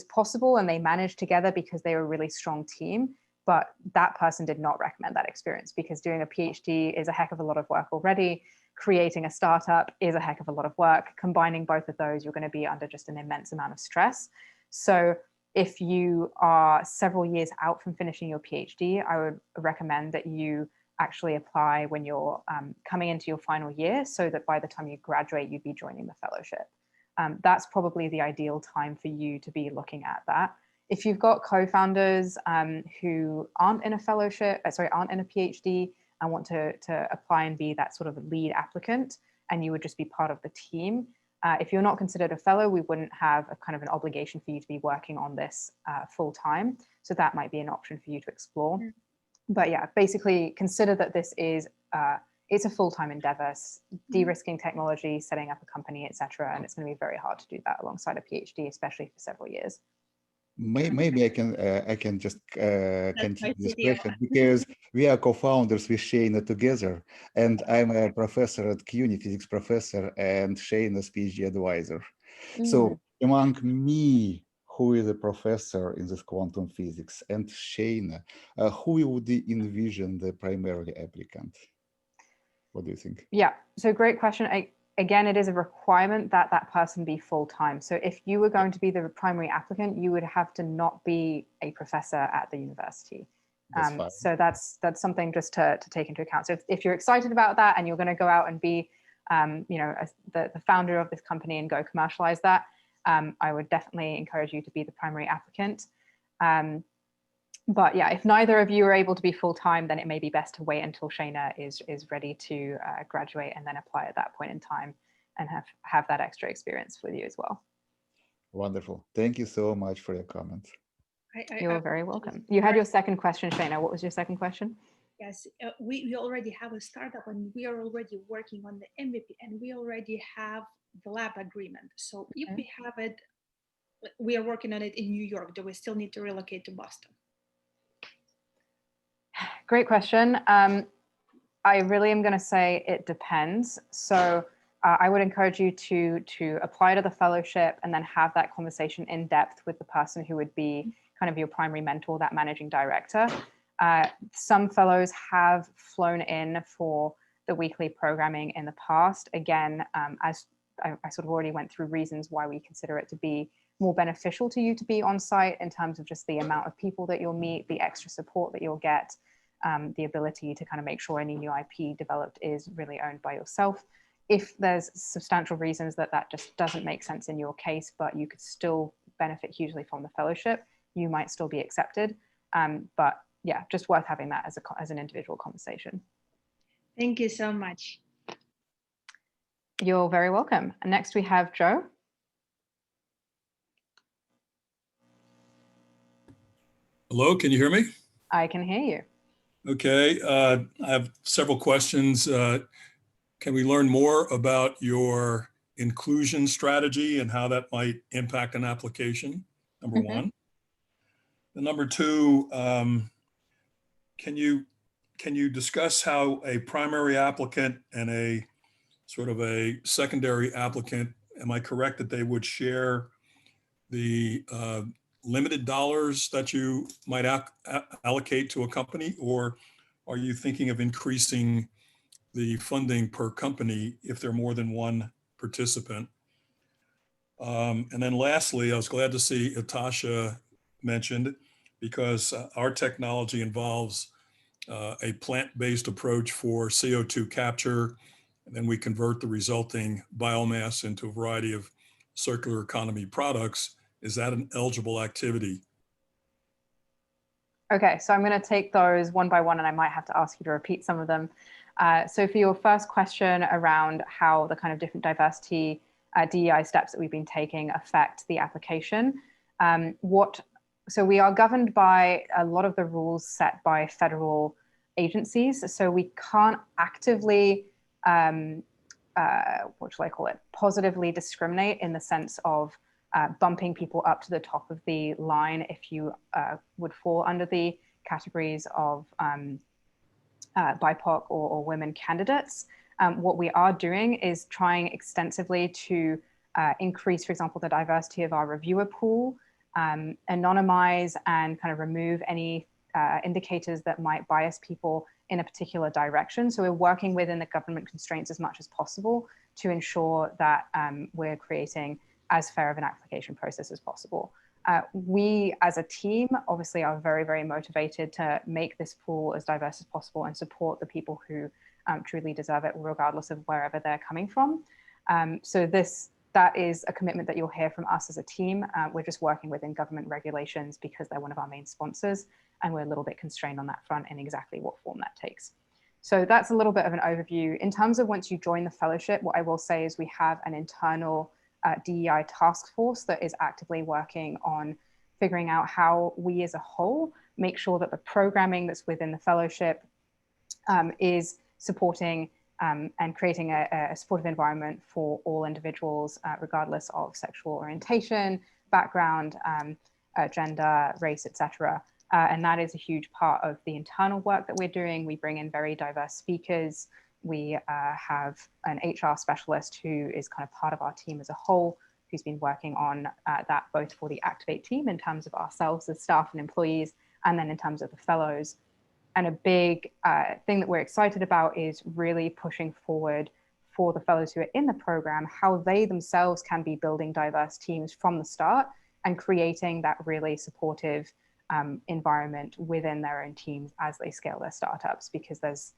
possible and they managed together because they were a really strong team. But that person did not recommend that experience because doing a PhD is a heck of a lot of work already. Creating a startup is a heck of a lot of work. Combining both of those, you're going to be under just an immense amount of stress. So if you are several years out from finishing your PhD, I would recommend that you actually apply when you're coming into your final year so that by the time you graduate, you'd be joining the fellowship. That's probably the ideal time for you to be looking at that. If you've got co-founders who aren't in a fellowship, aren't in a PhD and want to apply and be that sort of lead applicant, and you would just be part of the team. If you're not considered a fellow, we wouldn't have a kind of an obligation for you to be working on this full time. So that might be an option for you to explore. But yeah, basically consider that this is it's a full-time endeavor, de-risking technology, setting up a company, etc. And it's going to be very hard to do that alongside a PhD, especially for several years. Maybe I can just continue this question because we are co-founders with Shayna together, and I'm a professor at CUNY, physics professor, and Shayna's PhD advisor. So among me, who is a professor in this quantum physics, and Shayna, who would envision the primarily applicant? What do you think? Yeah, so great question. Again, it is a requirement that that person be full-time. So if you were going to be the primary applicant, you would have to not be a professor at the university. So that's something just to take into account. So if you're excited about that and you're going to go out and be, the founder of this company and go commercialize that, I would definitely encourage you to be the primary applicant. But yeah, if neither of you are able to be full-time, then it may be best to wait until Shayna is ready to graduate and then apply at that point in time and have that extra experience with you as well. Wonderful. Thank you so much for your comments. You're very welcome. You had your second question, Shayna. What was your second question? Yes, we already have a startup and we are already working on the MVP and we already have the lab agreement. So if we have it, we are working on it in New York, do we still need to relocate to Boston? Great question. I really am going to say it depends. So I would encourage you to apply to the fellowship and then have that conversation in depth with the person who would be kind of your primary mentor, that managing director. Some fellows have flown in for the weekly programming in the past. Again, as I sort of already went through reasons why we consider it to be more beneficial to you to be on site in terms of just the amount of people that you'll meet, the extra support that you'll get, the ability to kind of make sure any new IP developed is really owned by yourself. If there's substantial reasons that just doesn't make sense in your case, but you could still benefit hugely from the fellowship, you might still be accepted. But yeah, just worth having that as an individual conversation. Thank you so much. You're very welcome. And next we have Joe. Hello, can you hear me? I can hear you. Okay, I have several questions. Can we learn more about your inclusion strategy and how that might impact an application? Number one. And number two, can you discuss how a primary applicant and a sort of a secondary applicant, am I correct that they would share the limited dollars that you might allocate to a company, or are you thinking of increasing the funding per company if there are more than one participant? And then lastly, I was glad to see Natasha mentioned, because our technology involves a plant-based approach for CO2 capture, and then we convert the resulting biomass into a variety of circular economy products. Is that an eligible activity? Okay, so I'm going to take those one by one, and I might have to ask you to repeat some of them. So for your first question around how the kind of different diversity DEI steps that we've been taking affect the application, so we are governed by a lot of the rules set by federal agencies. So we can't actively, what shall I call it, positively discriminate in the sense of bumping people up to the top of the line if you would fall under the categories of BIPOC or women candidates. What we are doing is trying extensively to increase, for example, the diversity of our reviewer pool, anonymize and kind of remove any indicators that might bias people in a particular direction. So we're working within the government constraints as much as possible to ensure that we're creating as fair of an application process as possible. We as a team obviously are very, very motivated to make this pool as diverse as possible and support the people who truly deserve it, regardless of wherever they're coming from. So that is a commitment that you'll hear from us as a team. We're just working within government regulations because they're one of our main sponsors, and we're a little bit constrained on that front in exactly what form that takes. So that's a little bit of an overview. In terms of once you join the fellowship, what I will say is we have an internal DEI task force that is actively working on figuring out how we as a whole make sure that the programming that's within the fellowship is supporting and creating a supportive environment for all individuals, regardless of sexual orientation, background, gender, race, etc. And that is a huge part of the internal work that we're doing. We bring in very diverse speakers. We have an HR specialist who is kind of part of our team as a whole, who's been working on that both for the Activate team in terms of ourselves as staff and employees, and then in terms of the fellows. And a big thing that we're excited about is really pushing forward for the fellows who are in the program, how they themselves can be building diverse teams from the start and creating that really supportive environment within their own teams as they scale their startups, because there's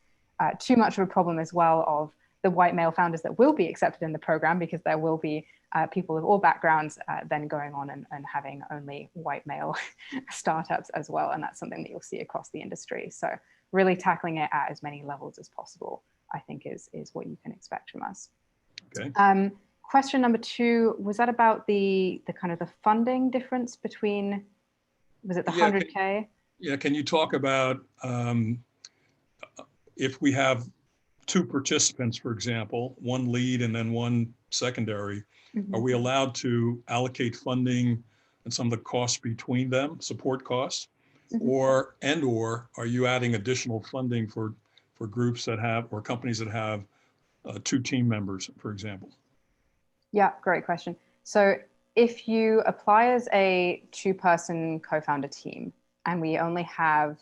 too much of a problem as well of the white male founders that will be accepted in the program, because there will be people of all backgrounds then going on and having only white male startups as well. And that's something that you'll see across the industry. So really tackling it at as many levels as possible, I think is what you can expect from us. Okay. Question number 2, was that about the kind of the funding difference between, was it the 100K? Yeah, can you talk about if we have 2 participants, for example, one lead and then one secondary, are we allowed to allocate funding and some of the costs between them, support costs, or are you adding additional funding for groups that have, or companies that have 2 team members, for example? Yeah, great question. So if you apply as a 2-person co-founder team and we only have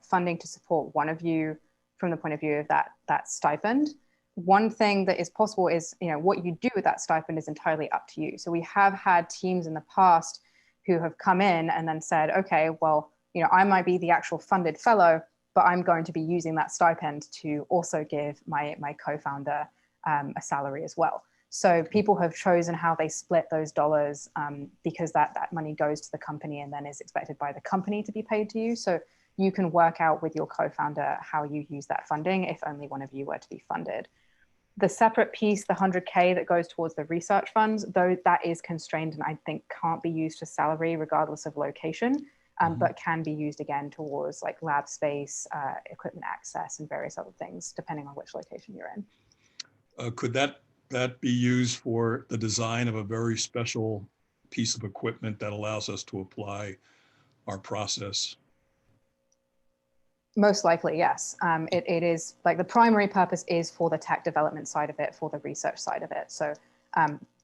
funding to support one of you from the point of view of that stipend, one thing that is possible is, what you do with that stipend is entirely up to you. So we have had teams in the past who have come in and then said, okay, well, I might be the actual funded fellow, but I'm going to be using that stipend to also give my co-founder a salary as well. So people have chosen how they split those dollars because that money goes to the company and then is expected by the company to be paid to you. So you can work out with your co-founder how you use that funding if only one of you were to be funded. The separate piece, the 100K that goes towards the research funds, though that is constrained and I think can't be used for salary regardless of location, but can be used again towards like lab space, equipment access, and various other things, depending on which location you're in. Could that be used for the design of a very special piece of equipment that allows us to apply our process? Most likely, yes. It is like the primary purpose is for the tech development side of it, for the research side of it. So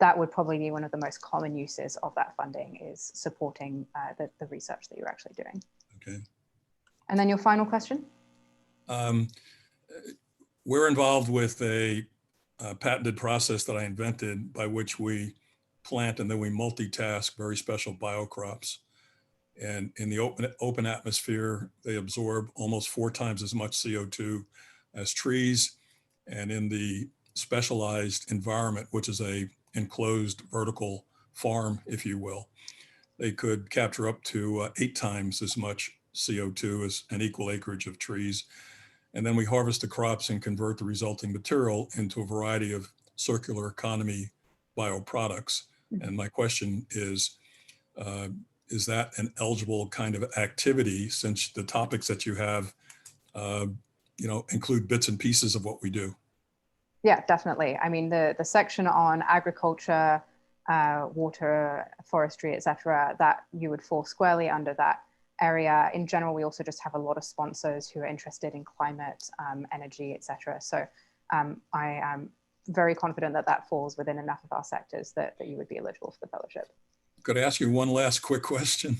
that would probably be one of the most common uses of that funding, is supporting the research that you're actually doing. Okay. And then your final question? We're involved with a patented process that I invented by which we plant and then we multitask very special biocrops. And in the open atmosphere, they absorb almost 4 times as much CO2 as trees. And in the specialized environment, which is a enclosed vertical farm, if you will, they could capture up to 8 times as much CO2 as an equal acreage of trees. And then we harvest the crops and convert the resulting material into a variety of circular economy bioproducts. And my question is that an eligible kind of activity, since the topics that you have, include bits and pieces of what we do? Yeah, definitely. I mean, the section on agriculture, water, forestry, etc., that you would fall squarely under that area. In general, we also just have a lot of sponsors who are interested in climate, energy, etc. So I am very confident that that falls within enough of our sectors that you would be eligible for the fellowship. Could I ask you one last quick question?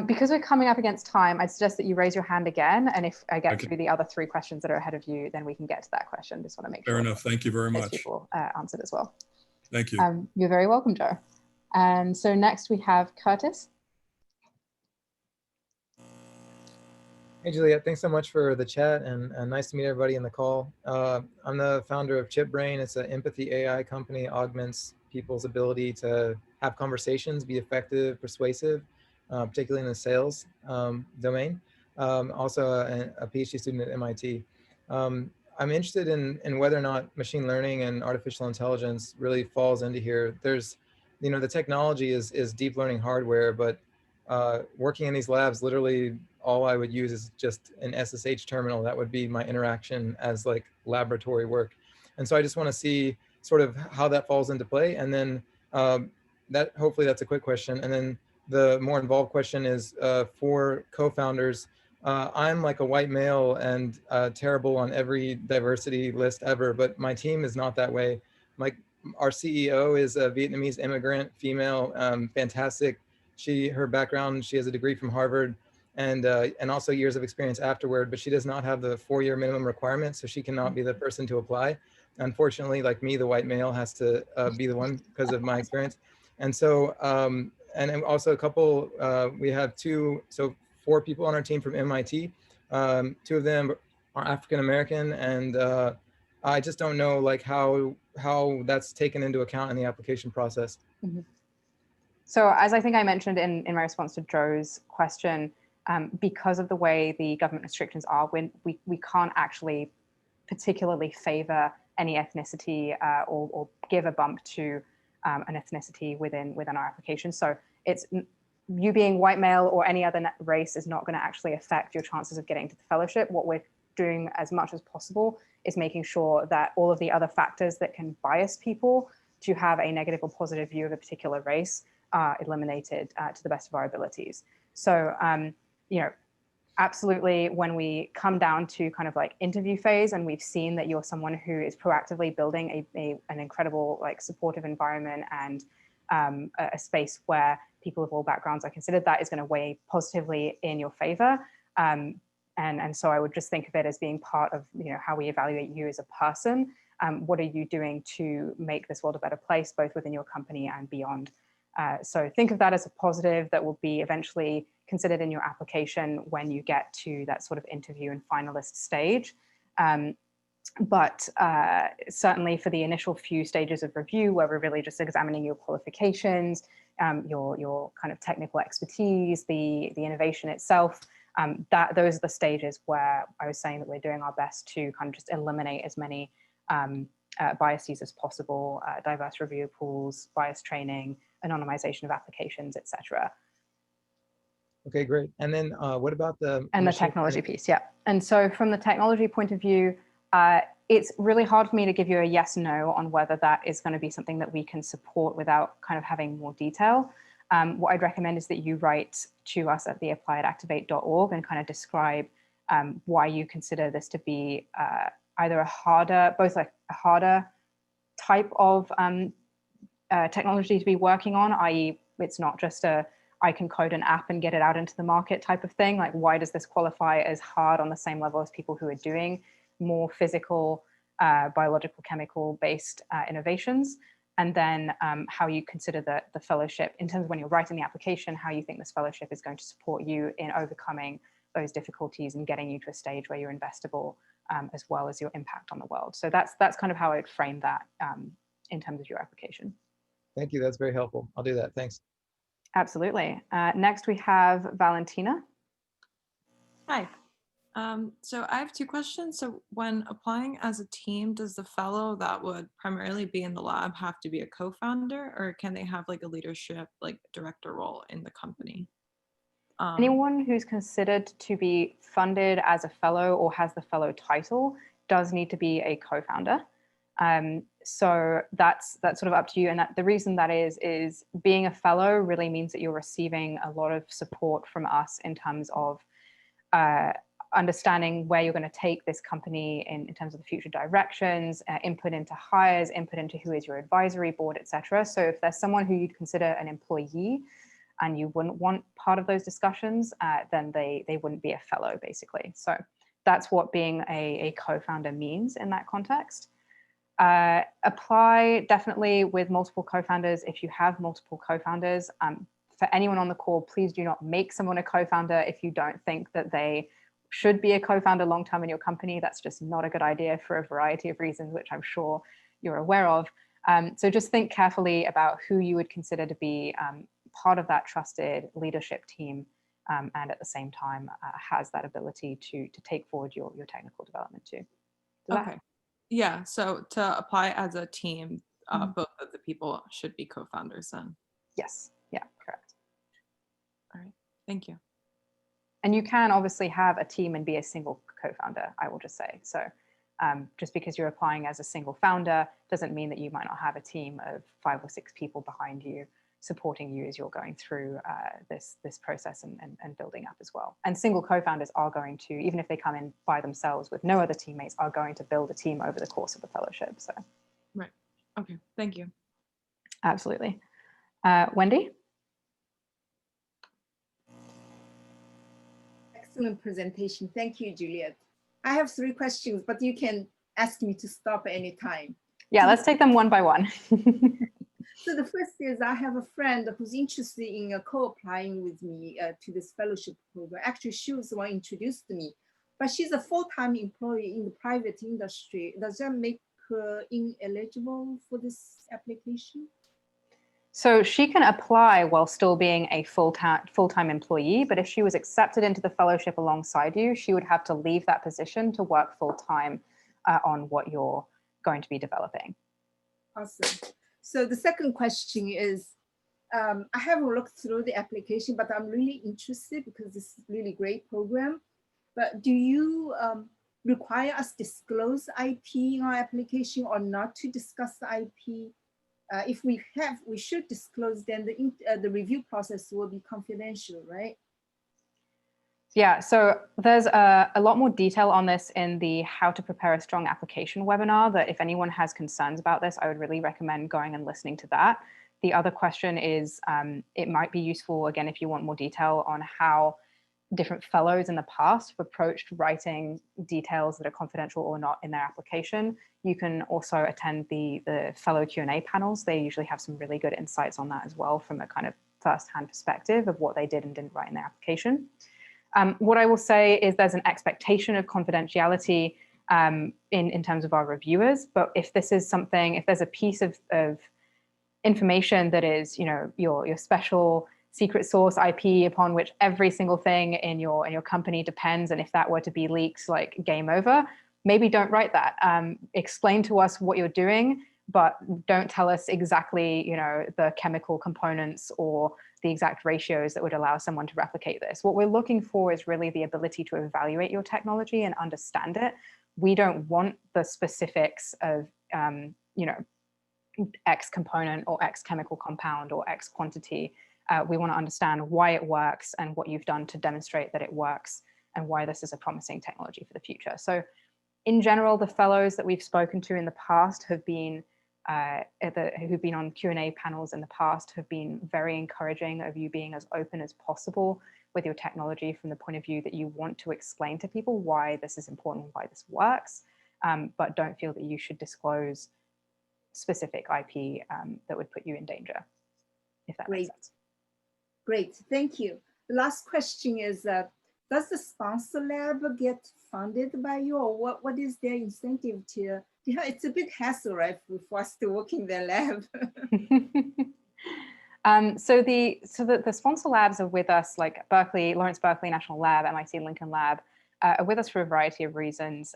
Because we're coming up against time, I'd suggest that you raise your hand again. And if I get through the other 3 questions that are ahead of you, then we can get to that question. Just want to make sure. Fair enough. Thank you very much. People answered as well. Thank you. You're very welcome, Joe. And so next we have Curtis. Hey, Juliet, thanks so much for the chat and nice to meet everybody in the call. I'm the founder of ChipBrain. It's an empathy AI company, augments people's ability to have conversations, be effective, persuasive, particularly in the sales domain. Also a PhD student at MIT. I'm interested in whether or not machine learning and artificial intelligence really falls into here. There's, the technology is deep learning hardware, but working in these labs, literally all I would use is just an SSH terminal. That would be my interaction as like laboratory work. And so I just want to see sort of how that falls into play. And then hopefully that's a quick question. And then the more involved question is for co-founders. I'm like a white male and terrible on every diversity list ever, but my team is not that way. Our CEO is a Vietnamese immigrant, female, fantastic. Her background, she has a degree from Harvard and also years of experience afterward, but she does not have the 4-year minimum requirement, so she cannot be the person to apply. Unfortunately, like me, the white male has to be the one because of my experience. And so, and also a couple, we have 4 people on our team from MIT. 2 of them are African-American, and I just don't know like how that's taken into account in the application process. Mm-hmm. So as I think I mentioned in my response to Joe's question, because of the way the government restrictions are, we can't actually particularly favor any ethnicity or give a bump to an ethnicity within our application. So it's you being white male or any other race is not going to actually affect your chances of getting to the fellowship. What we're doing as much as possible is making sure that all of the other factors that can bias people to have a negative or positive view of a particular race are eliminated to the best of our abilities. So, absolutely, when we come down to kind of like interview phase and we've seen that you're someone who is proactively building an incredible like supportive environment and a space where people of all backgrounds are considered, that is going to weigh positively in your favor. And so I would just think of it as being part of how we evaluate you as a person. What are you doing to make this world a better place, both within your company and beyond? So think of that as a positive that will be eventually considered in your application when you get to that sort of interview and finalist stage. But certainly for the initial few stages of review, where we're really just examining your qualifications, your kind of technical expertise, the innovation itself, those are the stages where I was saying that we're doing our best to kind of just eliminate as many biases as possible, diverse review pools, bias training, anonymization of applications, etc. Okay, great. And then what about the technology piece? Yeah. And so from the technology point of view, it's really hard for me to give you a yes, no on whether that is going to be something that we can support without kind of having more detail. What I'd recommend is that you write to us at theappliedactivate.org and kind of describe why you consider this to be either a harder type of technology to be working on, i.e. it's not just I can code an app and get it out into the market type of thing. Like, why does this qualify as hard on the same level as people who are doing more physical, biological, chemical based innovations? and then how you consider the fellowship in terms of when you're writing the application, how you think this fellowship is going to support you in overcoming those difficulties and getting you to a stage where you're investable, as well as your impact on the world. So that's kind of how I would frame that in terms of your application. Thank you. That's very helpful. I'll do that. Thanks. Absolutely. Next, we have Valentina. Hi. So I have two questions. So when applying as a team, does the fellow that would primarily be in the lab have to be a co-founder, or can they have like a leadership, like director role in the company? Anyone who's considered to be funded as a fellow or has the fellow title does need to be a co-founder. So that's sort of up to you. And the reason that is being a fellow really means that you're receiving a lot of support from us in terms of understanding where you're going to take this company in terms of the future directions, input into hires, input into who is your advisory board, etc. So if there's someone who you'd consider an employee and you wouldn't want part of those discussions, then they wouldn't be a fellow, basically. So that's what being a co-founder means in that context. Apply definitely with multiple co-founders if you have multiple co-founders. For anyone on the call, please do not make someone a co-founder if you don't think that they should be a co-founder long-term in your company. That's just not a good idea for a variety of reasons, which I'm sure you're aware of. So just think carefully about who you would consider to be part of that trusted leadership team, and at the same time has that ability to take forward your technical development too. Okay. Yeah, so to apply as a team, both of the people should be co-founders then. Yes, yeah, correct. All right, thank you. And you can obviously have a team and be a single co-founder, I will just say. So just because you're applying as a single founder doesn't mean that you might not have a team of 5 or 6 people behind you supporting you as you're going through this process and building up as well. And single co-founders are going to, even if they come in by themselves with no other teammates, are going to build a team over the course of the fellowship. So, right. Okay. Thank you. Absolutely. Wendy? Excellent presentation. Thank you, Juliet. I have 3 questions, but you can ask me to stop at any time. Yeah, let's take them one by one. So the first is I have a friend who's interested in co-applying with me to this fellowship program. Actually, she was the one who introduced me, but she's a full-time employee in the private industry. Does that make her ineligible for this application? So she can apply while still being a full-time employee, but if she was accepted into the fellowship alongside you, she would have to leave that position to work full-time on what you're going to be developing. Awesome. So the second question is, I haven't looked through the application, but I'm really interested because this is a really great program. But do you require us to disclose IP in our application or not to discuss the IP? If we have, we should disclose, then the review process will be confidential, right? Yeah, so there's a lot more detail on this in the How to Prepare a Strong Application webinar that if anyone has concerns about this, I would really recommend going and listening to that. The other question is, it might be useful, again, if you want more detail on how different fellows in the past have approached writing details that are confidential or not in their application. You can also attend the fellow Q&A panels. They usually have some really good insights on that as well from a kind of first-hand perspective of what they did and didn't write in their application. What I will say is there's an expectation of confidentiality in terms of our reviewers, but if this is something, if there's a piece of information that is, you know, your special secret source IP upon which every single thing in your company depends, and if that were to be leaked, like game over, maybe don't write that. Explain to us what you're doing, but don't tell us exactly, you know, the chemical components or the exact ratios that would allow someone to replicate this. What we're looking for is really the ability to evaluate your technology and understand it. We don't want the specifics of, you know, X component or X chemical compound or X quantity. We want to understand why it works and what you've done to demonstrate that it works and why this is a promising technology for the future. So in general, the fellows that we've spoken to in the past have been who've been on Q&A panels in the past have been very encouraging of you being as open as possible with your technology from the point of view that you want to explain to people why this is important, why this works, but don't feel that you should disclose specific IP that would put you in danger, if that makes sense. Great, thank you. The last question is, does the sponsor lab get funded by you, or what is their incentive to, it's a bit hassle, right, for us to work in their lab? So the sponsor labs are with us, like Berkeley, Lawrence Berkeley National Lab, MIT Lincoln Lab, are with us for a variety of reasons.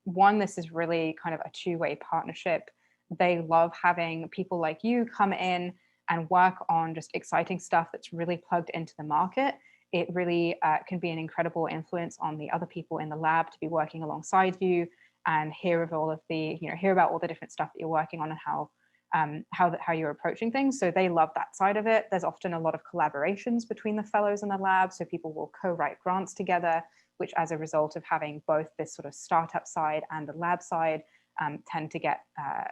One, this is really kind of a two-way partnership. They love having people like you come in and work on just exciting stuff that's really plugged into the market. It really can be an incredible influence on the other people in the lab to be working alongside you and hear about all the different stuff that you're working on and how you're approaching things. So they love that side of it. There's often a lot of collaborations between the fellows and the lab. So people will co-write grants together, which as a result of having both this sort of startup side and the lab side tend to get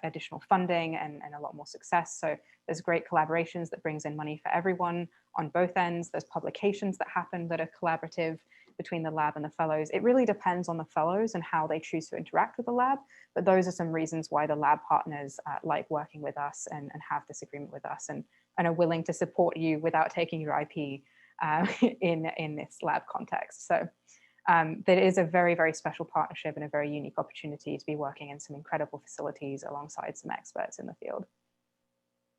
additional funding and a lot more success. So there's great collaborations that brings in money for everyone on both ends. There's publications that happen that are collaborative between the lab and the fellows. It really depends on the fellows and how they choose to interact with the lab. But those are some reasons why the lab partners like working with us and have this agreement with us and are willing to support you without taking your IP in this lab context. So that is a very, very special partnership and a very unique opportunity to be working in some incredible facilities alongside some experts in the field.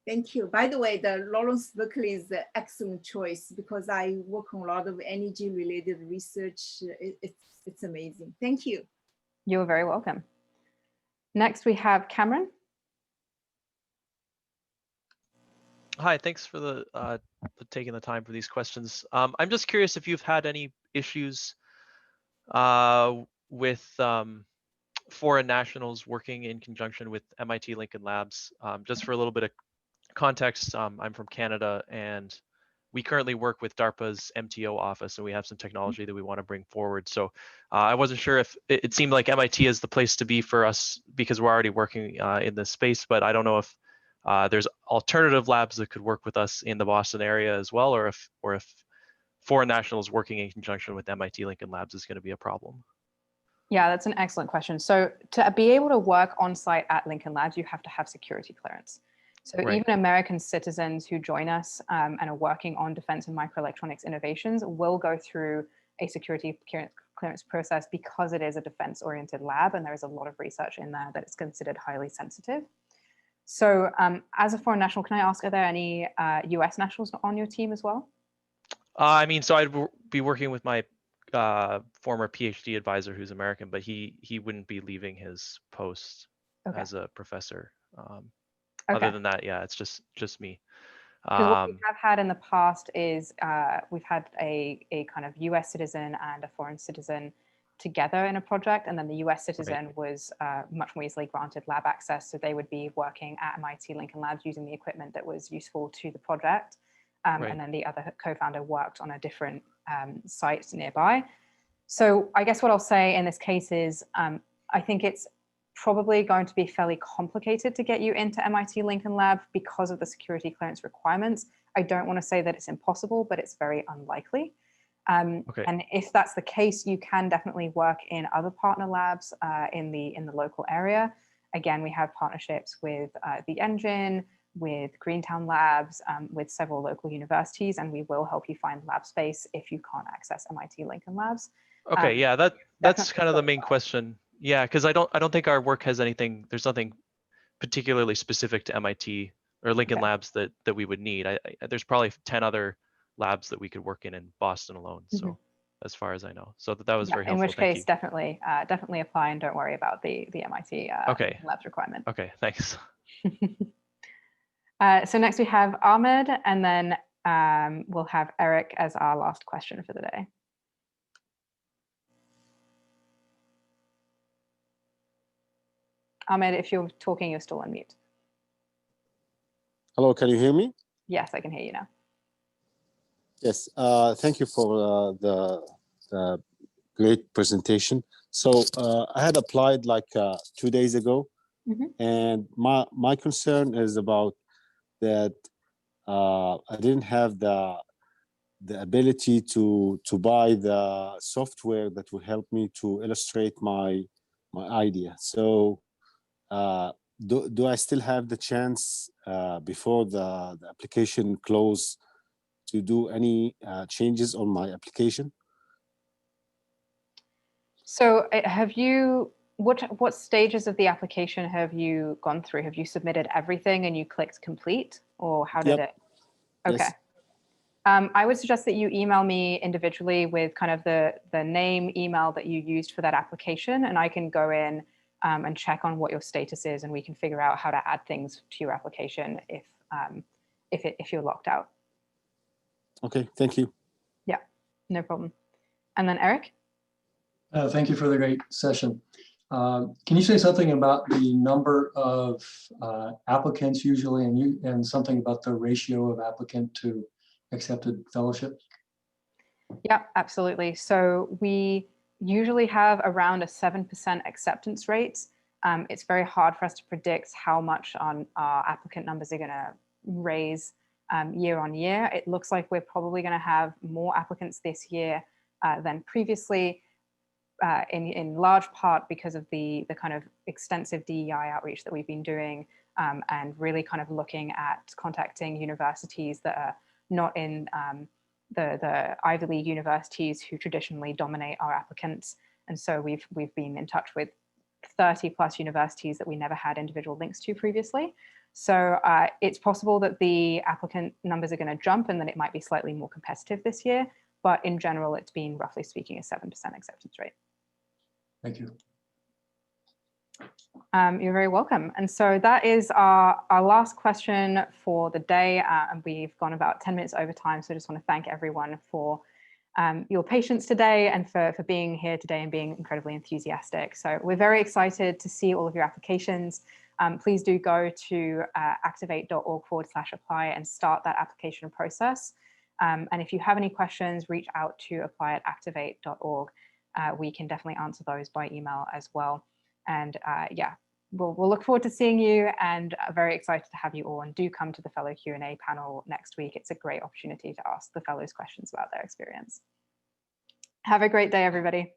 Thank you. By the way, the Lawrence Berkeley is an excellent choice because I work on a lot of energy related research. It's amazing. Thank you. You're very welcome. Next, we have Cameron. Hi, thanks for taking the time for these questions. I'm just curious if you've had any issues with foreign nationals working in conjunction with MIT Lincoln Labs. Just for a little bit of context, I'm from Canada and we currently work with DARPA's MTO office and we have some technology that we want to bring forward. So I wasn't sure if it seemed like MIT is the place to be for us because we're already working in this space, but I don't know if there's alternative labs that could work with us in the Boston area as well, or if foreign nationals working in conjunction with MIT Lincoln Labs is going to be a problem. Yeah, that's an excellent question. So to be able to work on site at Lincoln Labs, you have to have security clearance. So Right. Even American citizens who join us and are working on defense and microelectronics innovations will go through a security clearance process because it is a defense-oriented lab and there is a lot of research in there that is considered highly sensitive. So as a foreign national, can I ask, are there any US nationals on your team as well? I mean, so I'd be working with my former PhD advisor who's American, but he wouldn't be leaving his post as a professor. Other than that, yeah, it's just me. What we have had in the past is we've had a kind of US citizen and a foreign citizen together in a project, and then the US citizen was much more easily granted lab access, so they would be working at MIT Lincoln Labs using the equipment that was useful to the project. And then the other co-founder worked on a different site nearby. So I guess what I'll say in this case is I think it's probably going to be fairly complicated to get you into MIT Lincoln Lab because of the security clearance requirements. I don't want to say that it's impossible, but it's very unlikely. And if that's the case, you can definitely work in other partner labs in the local area. Again, we have partnerships with the Engine, with Greentown Labs, with several local universities, and we will help you find lab space if you can't access MIT Lincoln Labs. Okay, yeah, that's kind of the main question. Yeah, because I don't think our work has anything. There's nothing particularly specific to MIT or Lincoln Labs that we would need. There's probably 10 other labs that we could work in Boston alone. So as far as I know, so that was very helpful. In which case, definitely apply and don't worry about the MIT Labs requirement. Okay, thanks. So next we have Ahmed, and then we'll have Eric as our last question for the day. Ahmed, if you're talking, you're still on mute. Hello, can you hear me? Yes, I can hear you now. Yes, thank you for the great presentation. So I had applied like 2 days ago, and my concern is about that I didn't have the ability to buy the software that will help me to illustrate my idea. So do I still have the chance before the application close to do any changes on my application? So have you, what stages of the application have you gone through? Have you submitted everything and you clicked complete, or how did it? Okay. Yes. I would suggest that you email me individually with kind of the name, email that you used for that application, and I can go in and check on what your status is, and we can figure out how to add things to your application if you're locked out. Okay, thank you. Yeah, no problem. And then Eric? Thank you for the great session. Can you say something about the number of applicants usually, and something about the ratio of applicant to accepted fellowship? Yeah, absolutely. So we usually have around a 7% acceptance rate. It's very hard for us to predict how much our applicant numbers are going to raise year on year. It looks like we're probably going to have more applicants this year than previously, in large part because of the kind of extensive DEI outreach that we've been doing, and really kind of looking at contacting universities that are not in the Ivy League universities who traditionally dominate our applicants. And so we've been in touch with 30 plus universities that we never had individual links to previously. So it's possible that the applicant numbers are going to jump and then it might be slightly more competitive this year. But in general, it's been, roughly speaking, a 7% acceptance rate. Thank you. You're very welcome. And so that is our last question for the day. And we've gone about 10 minutes over time. So I just want to thank everyone for your patience today and for being here today and being incredibly enthusiastic. So we're very excited to see all of your applications. Please do go to activate.org/apply and start that application process. And if you have any questions, reach out to apply@activate.org. We can definitely answer those by email as well. And yeah, we'll look forward to seeing you, and very excited to have you all. And do come to the fellow Q&A panel next week. It's a great opportunity to ask the fellows questions about their experience. Have a great day, everybody.